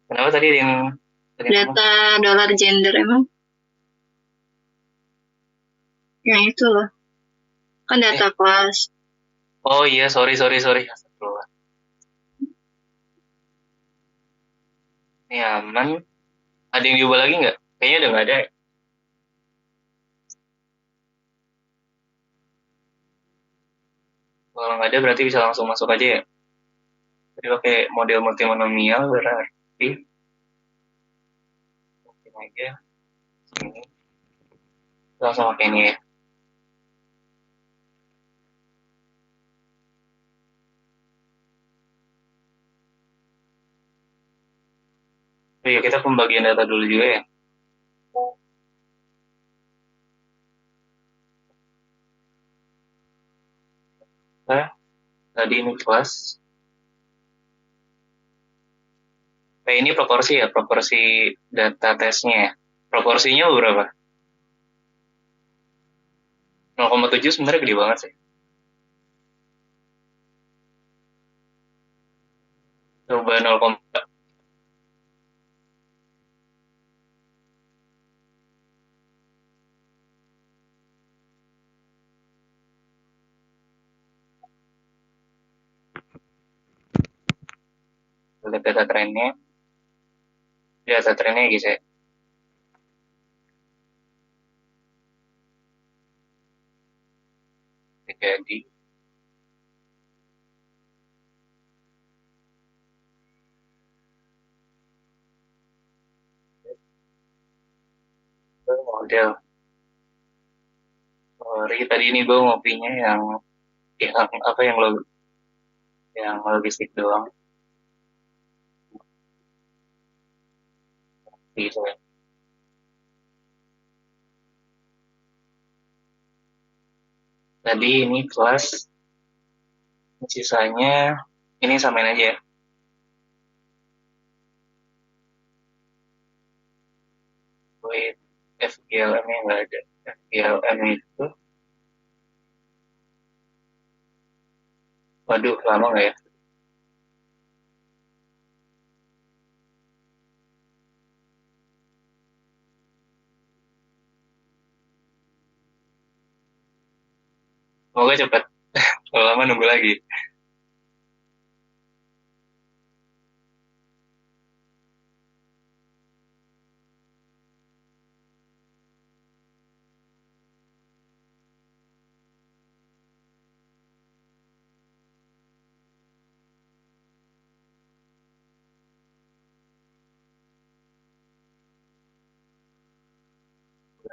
Kenapa tadi yang data dollar gender emang yang itu loh kan data class. Oh iya, sorry. Astagfirullah. Ini aman. Ada yang diubah lagi nggak? Kayaknya udah nggak ada. Kalau nggak ada berarti bisa langsung masuk aja ya. Jadi pakai model multimonomial berarti mungkin aja sini langsung pakai ini ya. Oh iya, kita pembagian data dulu juga ya. Nah, tadi ini kelas. Ini proporsi ya, proporsi data tesnya ya. Proporsinya berapa? 0,7 sebenarnya gede banget sih. Coba 0,4. Lihat data trennya. Data trennya gitu ya. Jadi model. Sorry, tadi ini gue ngopinya yang apa yang logistik doang gitu ya. Tadi ini kelas, sisanya ini samain aja ya. Wait, FGLM-nya nggak ada. FGLM itu, waduh, lama nggak ya? Semoga cepat. Kalau lama nunggu lagi.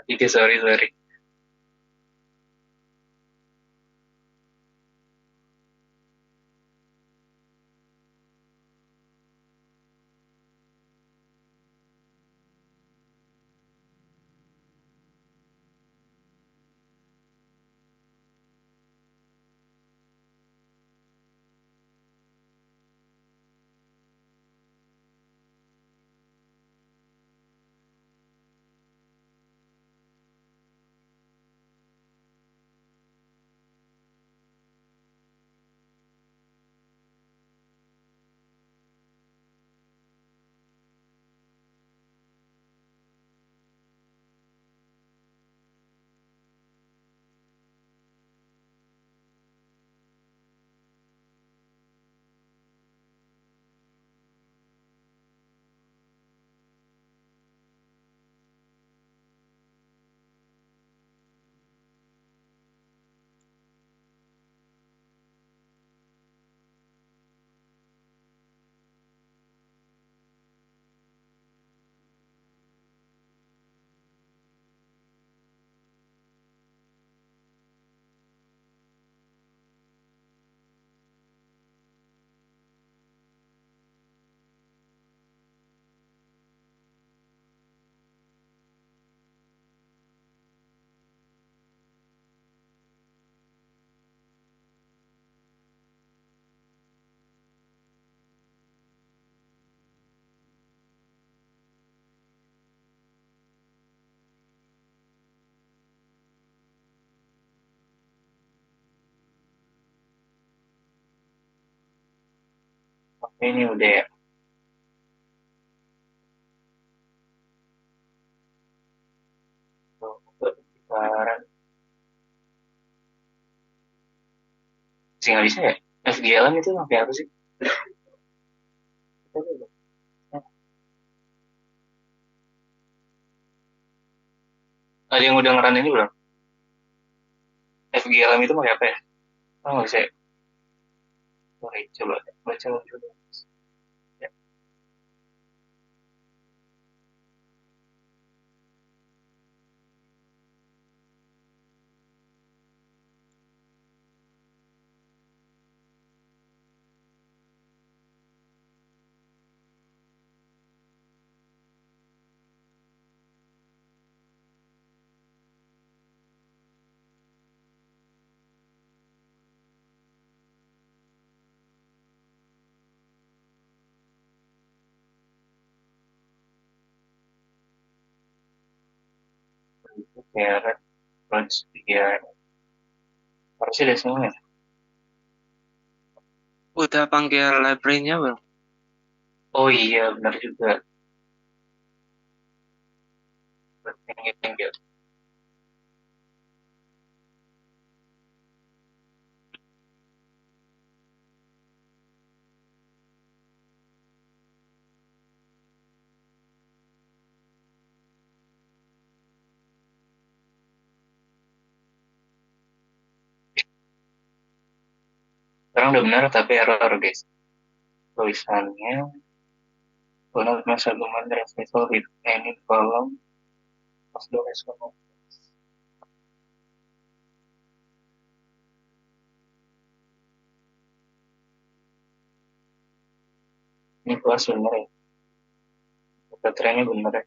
Jadi sorry. Ini udah ya. Sekarang sih nggak bisa ya. FGLM itu pakai apa sih? Ada yang udah ngeran ini belum? FGLM itu pakai apa ya? Oh nggak bisa ya? Oke, coba baca dulu. Ya, kayak Roach, ya harusnya ada semua ya. Udah panggil library-nya belum? Oh iya, benar juga. Thank you. Sekarang udah benar tapi error guys. Tulisannya one of my argument that is with any column of the response. Ini kelas bener ya. Baterainya bener ya.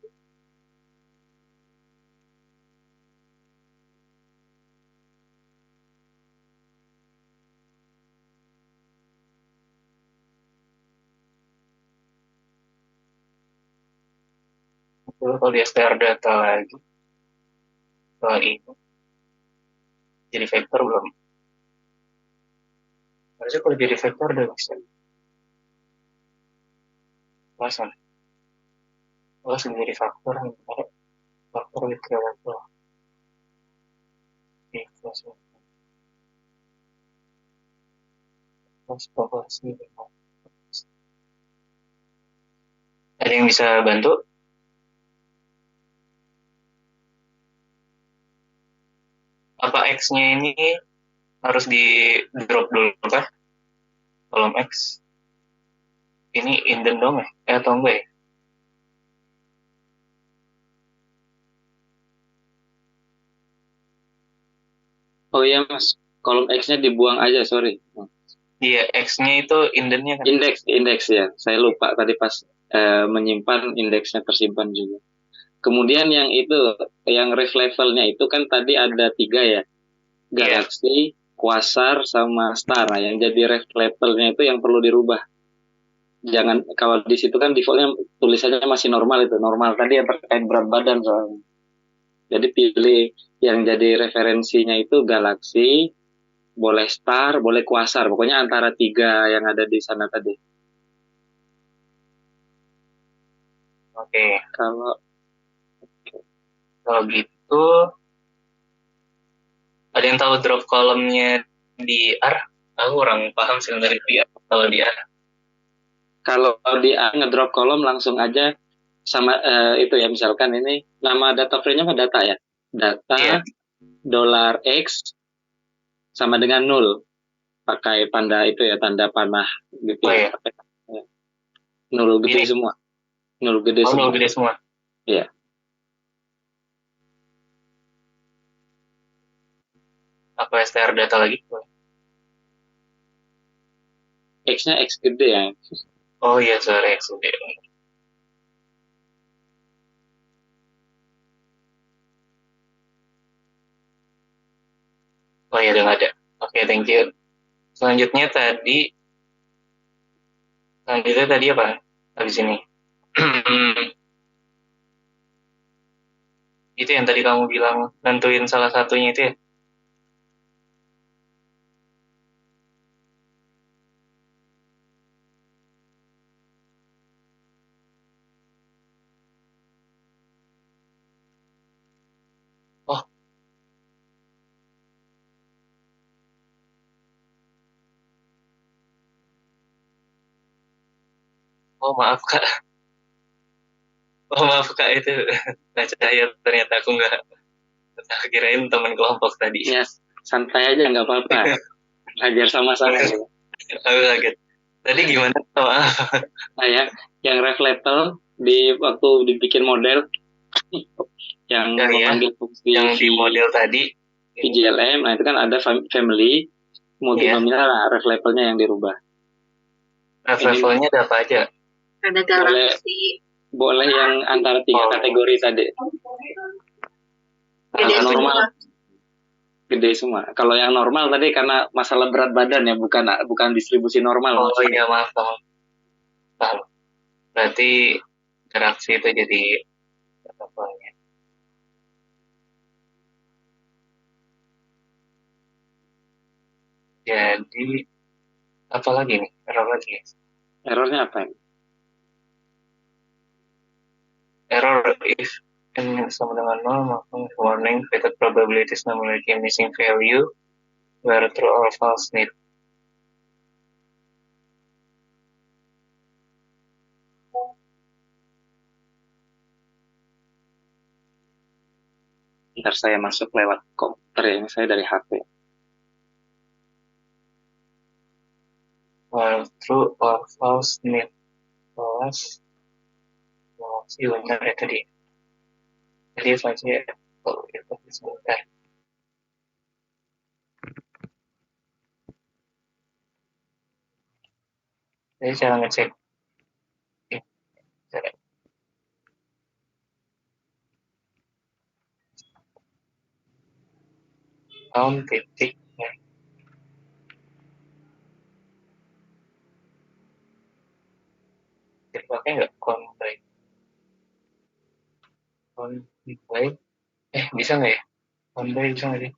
Lalu kalau di STR data lagi, soal ini jadi vektor belum? Harusnya kalau jadi vektor udah bisa. Langsung. Langsung jadi faktor, faktor with level. Plus proporsi. Ada yang bisa bantu? Apa X-nya ini harus di drop dulu kah? Kolom X. Ini indent dong ya? Atau enggak ya? Oh iya mas, kolom X-nya dibuang aja, sorry. Iya, X-nya itu indentnya kan? Indeks ya, saya lupa tadi pas menyimpan indeksnya tersimpan juga. Kemudian yang itu, yang ref levelnya itu kan tadi ada 3 ya, galaksi, quasar, sama star. Nah, yang jadi ref levelnya itu yang perlu dirubah. Jangan, kalau di situ kan defaultnya tulisannya masih normal itu, normal tadi yang terkait berat badan soalnya. Jadi pilih yang jadi referensinya itu galaksi, boleh star, boleh quasar, pokoknya antara 3 yang ada di sana tadi. Oke. Kalau gitu, ada yang tahu drop kolomnya di R? Aku kurang paham sih dari R. Kalau di R. Kalau di R ngedrop kolom langsung aja sama itu ya, misalkan ini nama data frame-nya apa data ya? Data $ X sama dengan 0. Pakai tanda itu ya, tanda panah gitu ya. Nol gede Ini. semua. Nol gede semua. Nol gede semua. Iya. Apa STR data lagi? X-nya X gede ya. Oh iya, sorry, X gede. Oh iya, udah nggak ada. Oke, thank you. Selanjutnya tadi apa? Habis ini. Itu yang tadi kamu bilang nentuin salah satunya itu ya? Oh maaf kak, oh maaf kak itu nggak cahaya ternyata aku nggak kirain teman kelompok tadi. Ya, santai aja nggak apa-apa. Belajar sama-sama gitu. Aku kaget. Tadi gimana? Oh, maaf. Nah ya, yang ref level di waktu dibikin model yang Ya, iya. memanggil fungsi Yang di model tadi. VGLM, nah itu kan ada family, multinomial, nah, ref levelnya yang dirubah. Ref Ini levelnya ada apa aja? Ada boleh galaksi. boleh yang antara 3 kategori tadi. Gede Kalau semua. normal gede semua. Kalau yang normal tadi karena masalah berat badan ya, bukan distribusi normal. Oh maksudnya. iya maaf maaf. Paham. Berarti interaksi itu jadi levelnya. Jadi apa lagi nih? Error lagi. Errornya apa ini? Error if n sama dengan 0 maka warning fitted probabilities memiliki missing value where true or false need. Ntar saya masuk lewat komputer ya, ini saya dari HP. Where true or false need. False. Oh, sih benar ya tadi. Jadi saja oh, itu sebentar. Jadi cara ngecek cara count titik ya. Dipakai nggak count by bisa nggak ya count by bisa nggak sih?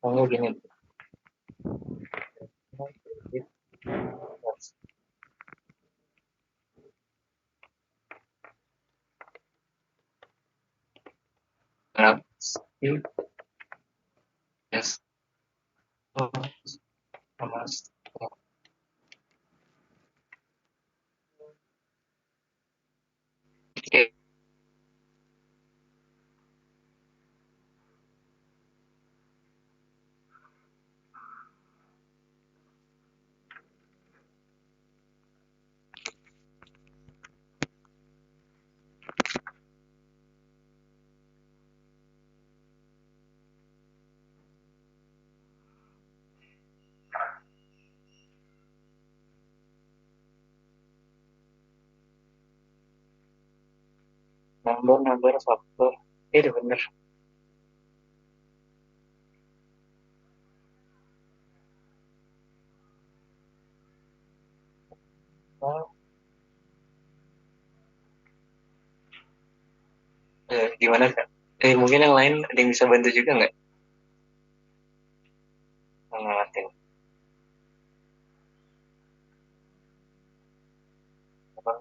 Oh gini. Nah, yes. Oh, sama. Oke. Number faktor. Itu benar. Oh, gimana kak? Mungkin yang lain ada yang bisa bantu juga nggak? Ngelatin. Apa?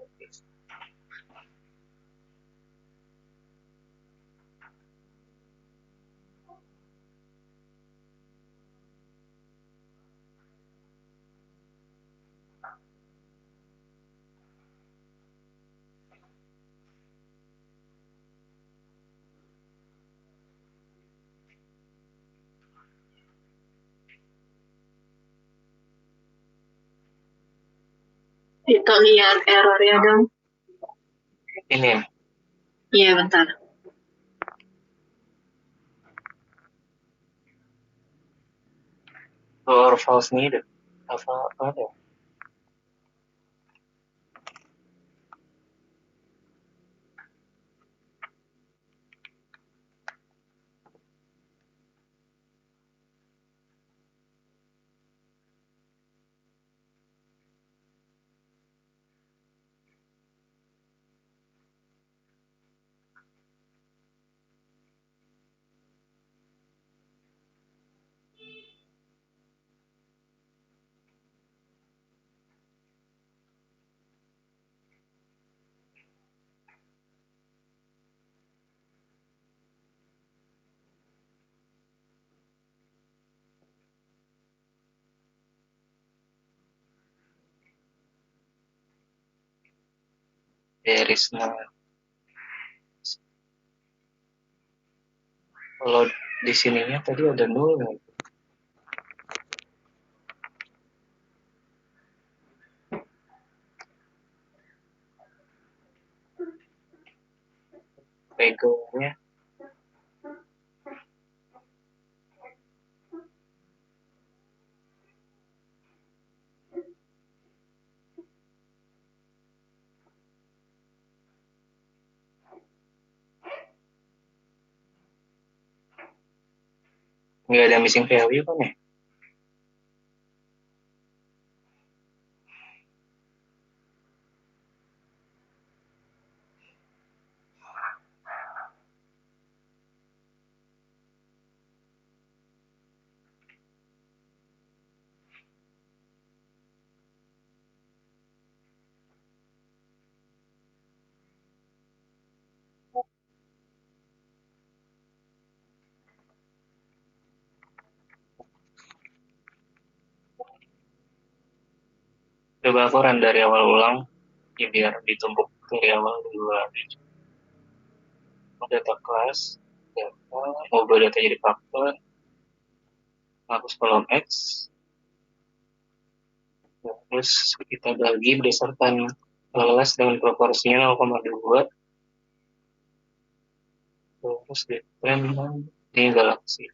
Kita lihat errornya dong. Ini Iya, bentar. true or false needed. Apa ya? there is no. Kalau di sininya tadi ada 0. Regelnya nggak ada missing value kan ya? Coba aku run dari awal ulang, ya biar ditumpuk dari awal dulu. Data class, data, ubah data jadi faktor, hapus kolom X, terus kita bagi berdasarkan kelas dengan proporsinya 0,2, terus di trend ini galaksi.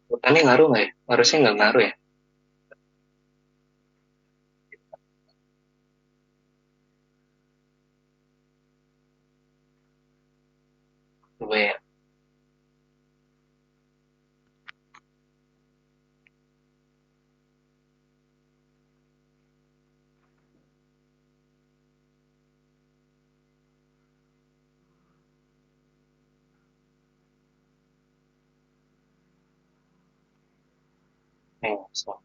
Hutannya ngaruh nggak ya? Harusnya nggak ngaruh ya. Coba ya. So.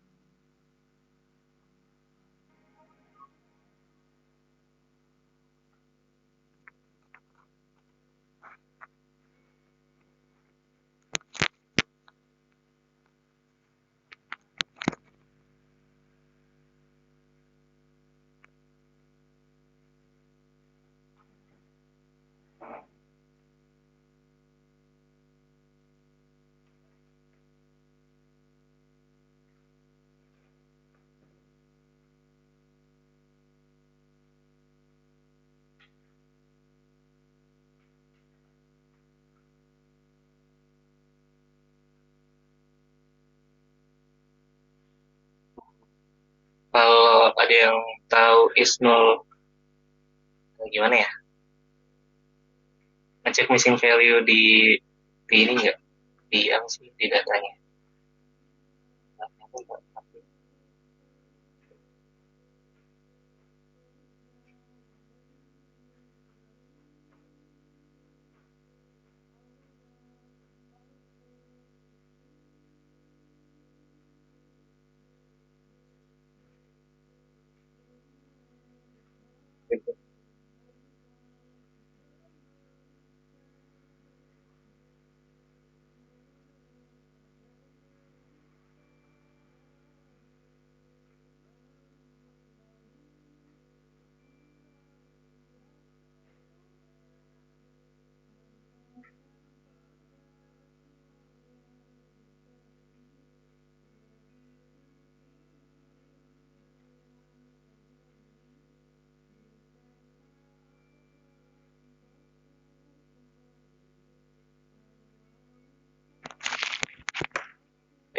Kalau ada yang tahu is 0, gimana ya? Ngecek missing value di ini nggak? Di yang sih di datanya.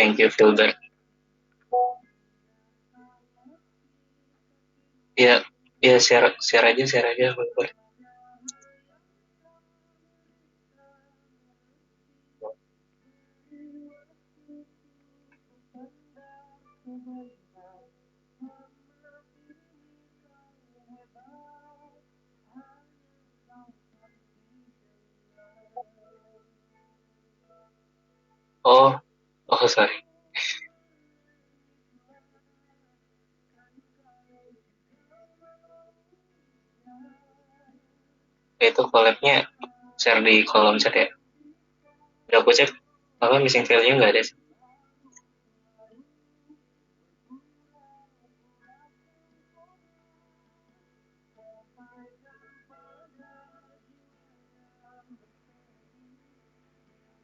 Thank you, Filbert. Ya, ya share aja, Filbert. Oh, sorry. Itu collab-nya share di kolom chat ya. Udah aku cek, apa missing file-nya nggak ada sih.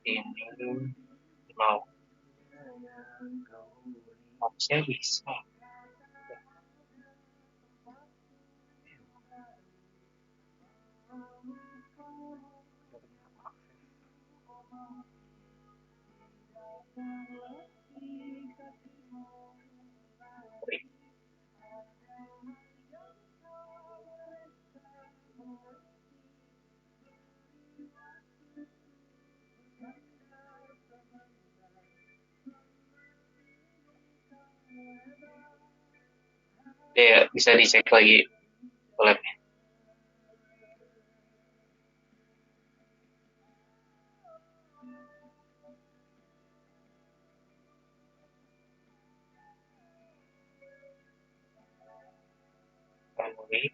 Ini mau harusnya bisa. Ya, bisa dicek lagi collab-nya. Family,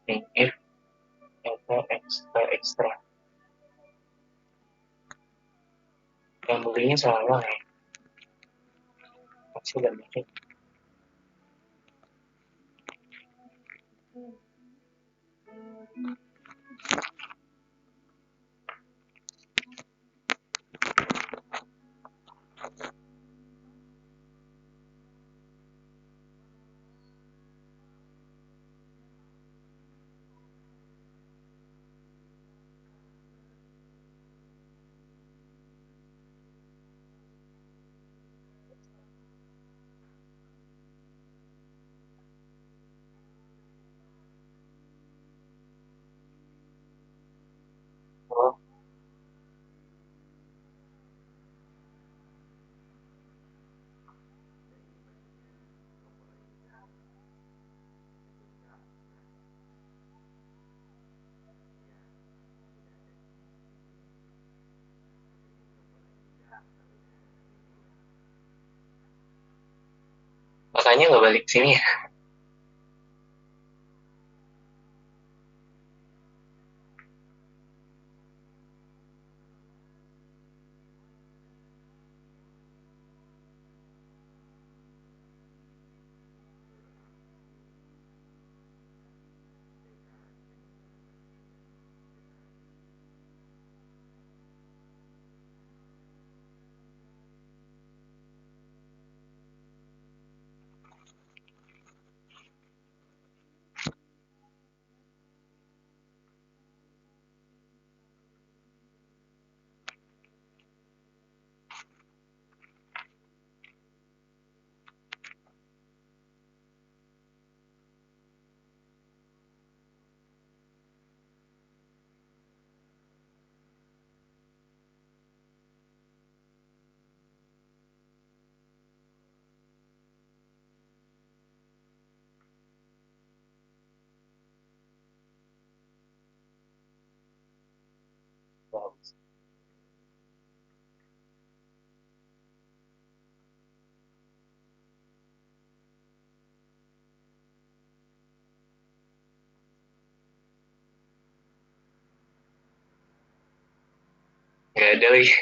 think if, atau extra. Family-nya salah ya. Masih udah bikin. Oh, makanya nggak balik sini ya. Bagus. Nggak ada lagi.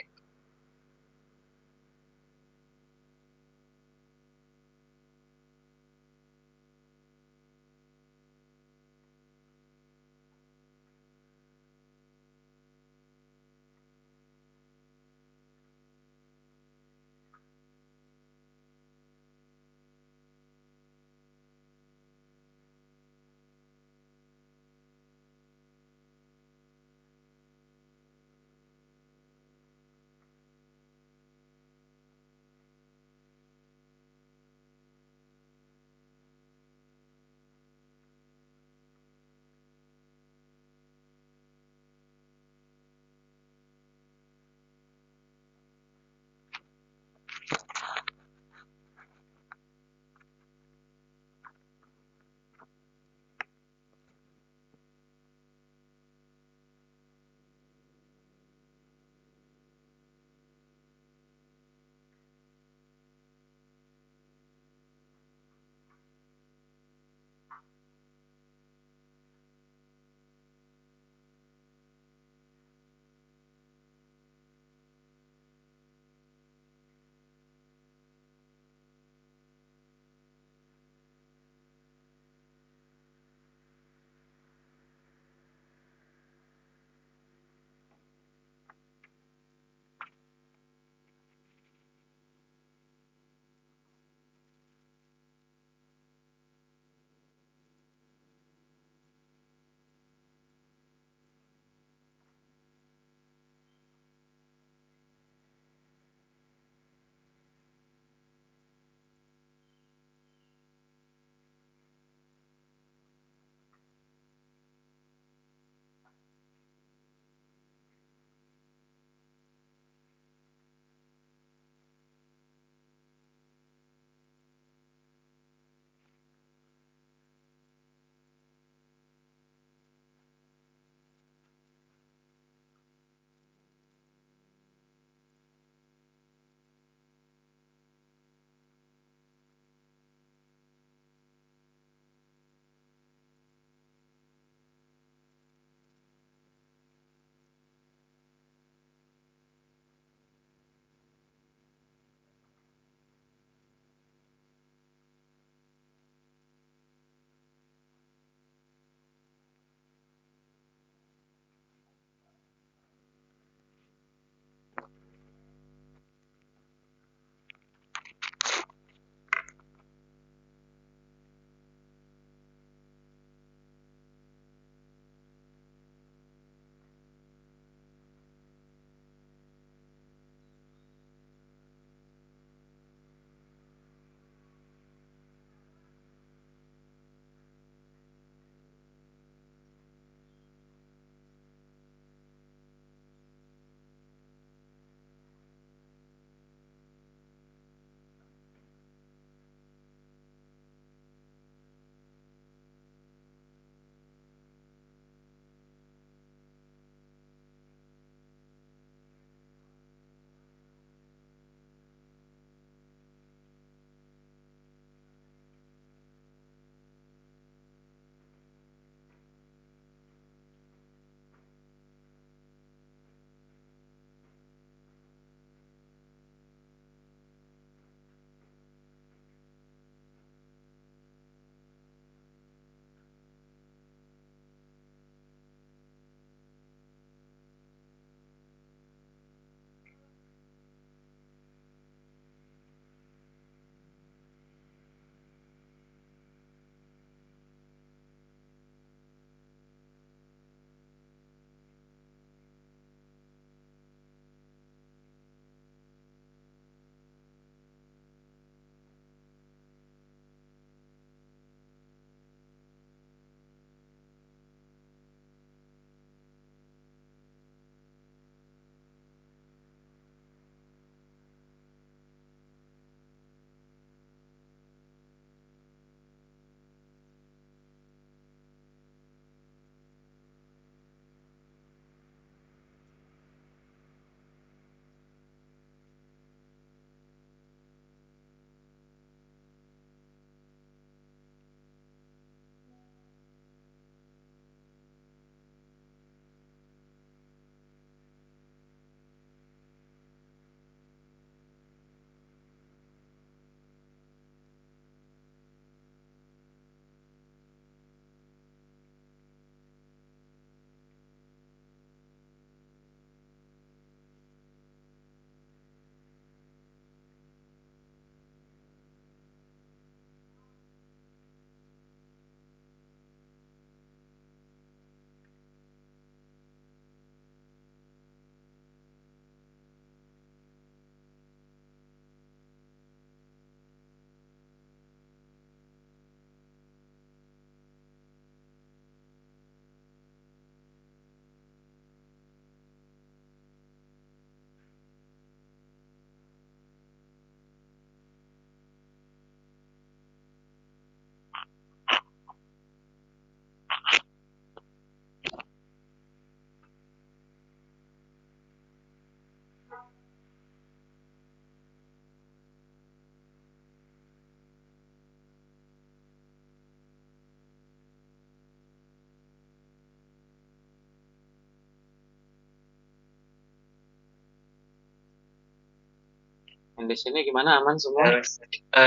Yang di sini gimana, aman semua?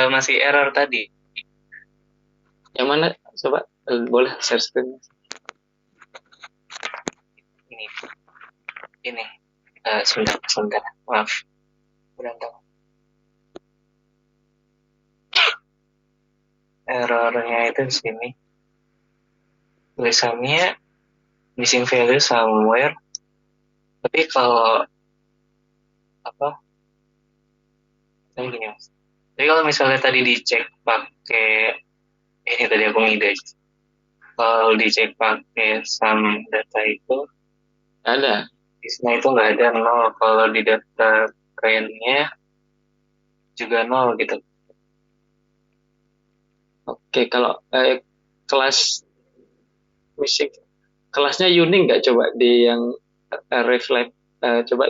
Masih error tadi. Yang mana? Coba boleh share screen. Ini. Sebentar. Maaf. Berantem. Errornya itu di sini. Tulisannya missing value somewhere. Tapi kalau kayak gini mas. Jadi kalau misalnya tadi dicek pakai ini tadi aku ngide. Kalau dicek pakai sum data itu Ada. nah itu nggak ada nol. Kalau di data trendnya juga nol gitu. Oke, kalau kelas musik kelasnya unik nggak, coba di yang reflect, coba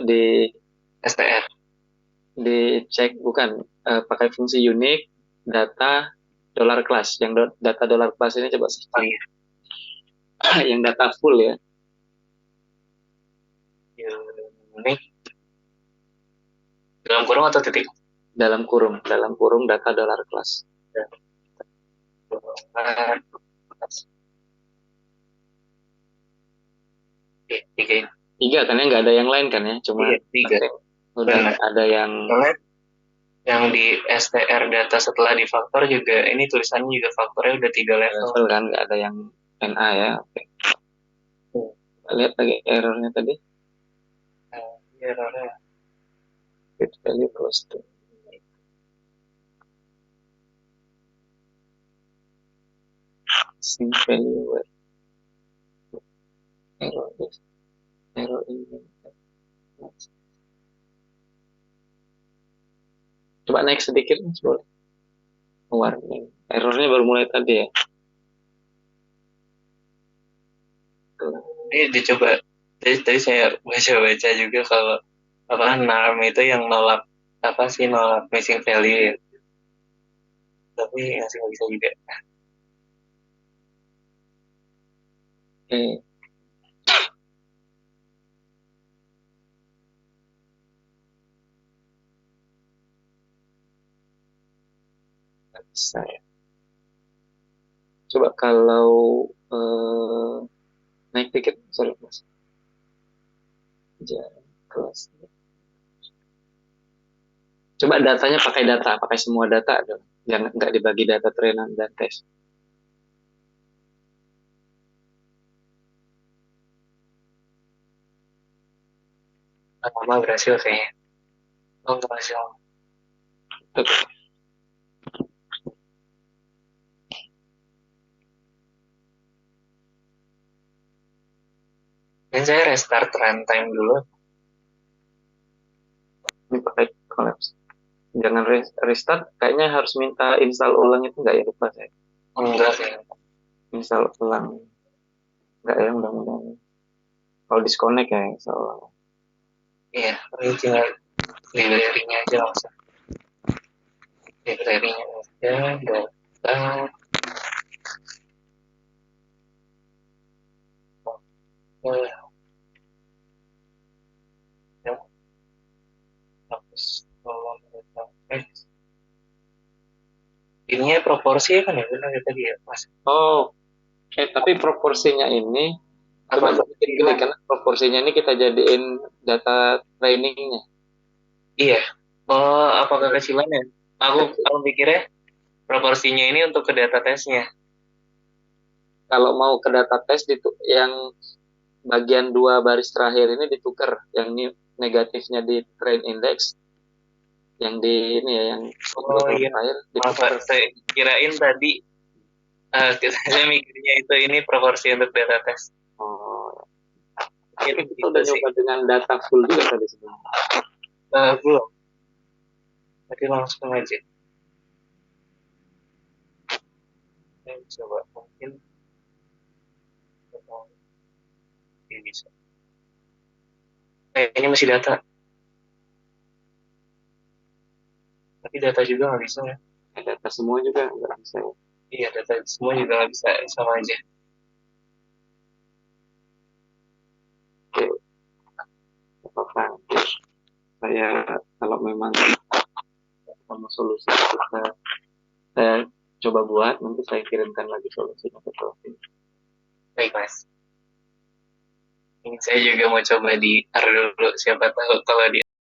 STR. dicek, bukan pakai fungsi unik data dollar class. Yang data dollar class ini coba Oh iya. yang data full ya. Unik. Dalam kurung atau titik? Dalam kurung data dollar class. Tiga kan ya, nggak ada yang lain kan ya, cuma tiga. Udah ada yang di STR data setelah difaktor juga ini tulisannya juga faktornya udah 3 level kan, nggak ada yang NA ya. Oke. Lihat lagi errornya tadi. Errornya Fit value close to sync value where error ini. Coba naik sedikit mas, boleh. Warning errornya baru mulai tadi ya. ini dicoba tadi saya baca juga kalau NARM itu yang nolak nolak missing value ya. Tapi masih nggak bisa juga. Oke. Saya coba kalau naik dikit, sorry mas. Kelas. Coba datanya pakai semua data dong. Jangan nggak dibagi data training dan tes. Lama berhasil kayaknya. Oh berhasil. Dan saya restart runtime dulu. Ini pakai collapse. Jangan restart, kayaknya harus minta install ulang itu nggak ya, lupa saya. Enggak sih. Install ulang. Nggak ya, mudah-mudahan. Kalau disconnect ya install ulang. Iya, ini tinggal library-nya aja langsung. Library-nya aja, data. Ininya proporsi kan ya, benar tadi ya mas. Oh, tapi proporsinya ini coba bikin gini, karena proporsinya ini kita jadiin data trainingnya. Iya. Oh, apakah kecilan ya? Aku pikirnya proporsinya ini untuk ke data tesnya. Kalau mau ke data test yang bagian 2 baris terakhir ini ditukar, yang ini negatifnya di train index, yang di ini ya, yang iya. terakhir ditukar. Saya kirain tadi saya mikirnya ini proporsi untuk data test. Oh, kita udah nyoba dengan data full juga tadi sebenarnya. Belum. Tadi langsung aja. Coba mungkin ini bisa. Ini masih data. Tapi data juga nggak bisa ya. Data semua juga nggak bisa. Iya, data semua juga nggak bisa, sama aja. Oke. Apa-apa. Saya kalau memang sama solusi saya coba buat, nanti saya kirimkan lagi solusinya ke Taufik. Baik Mas. Ini saya juga mau coba di dulu, siapa tahu kalau di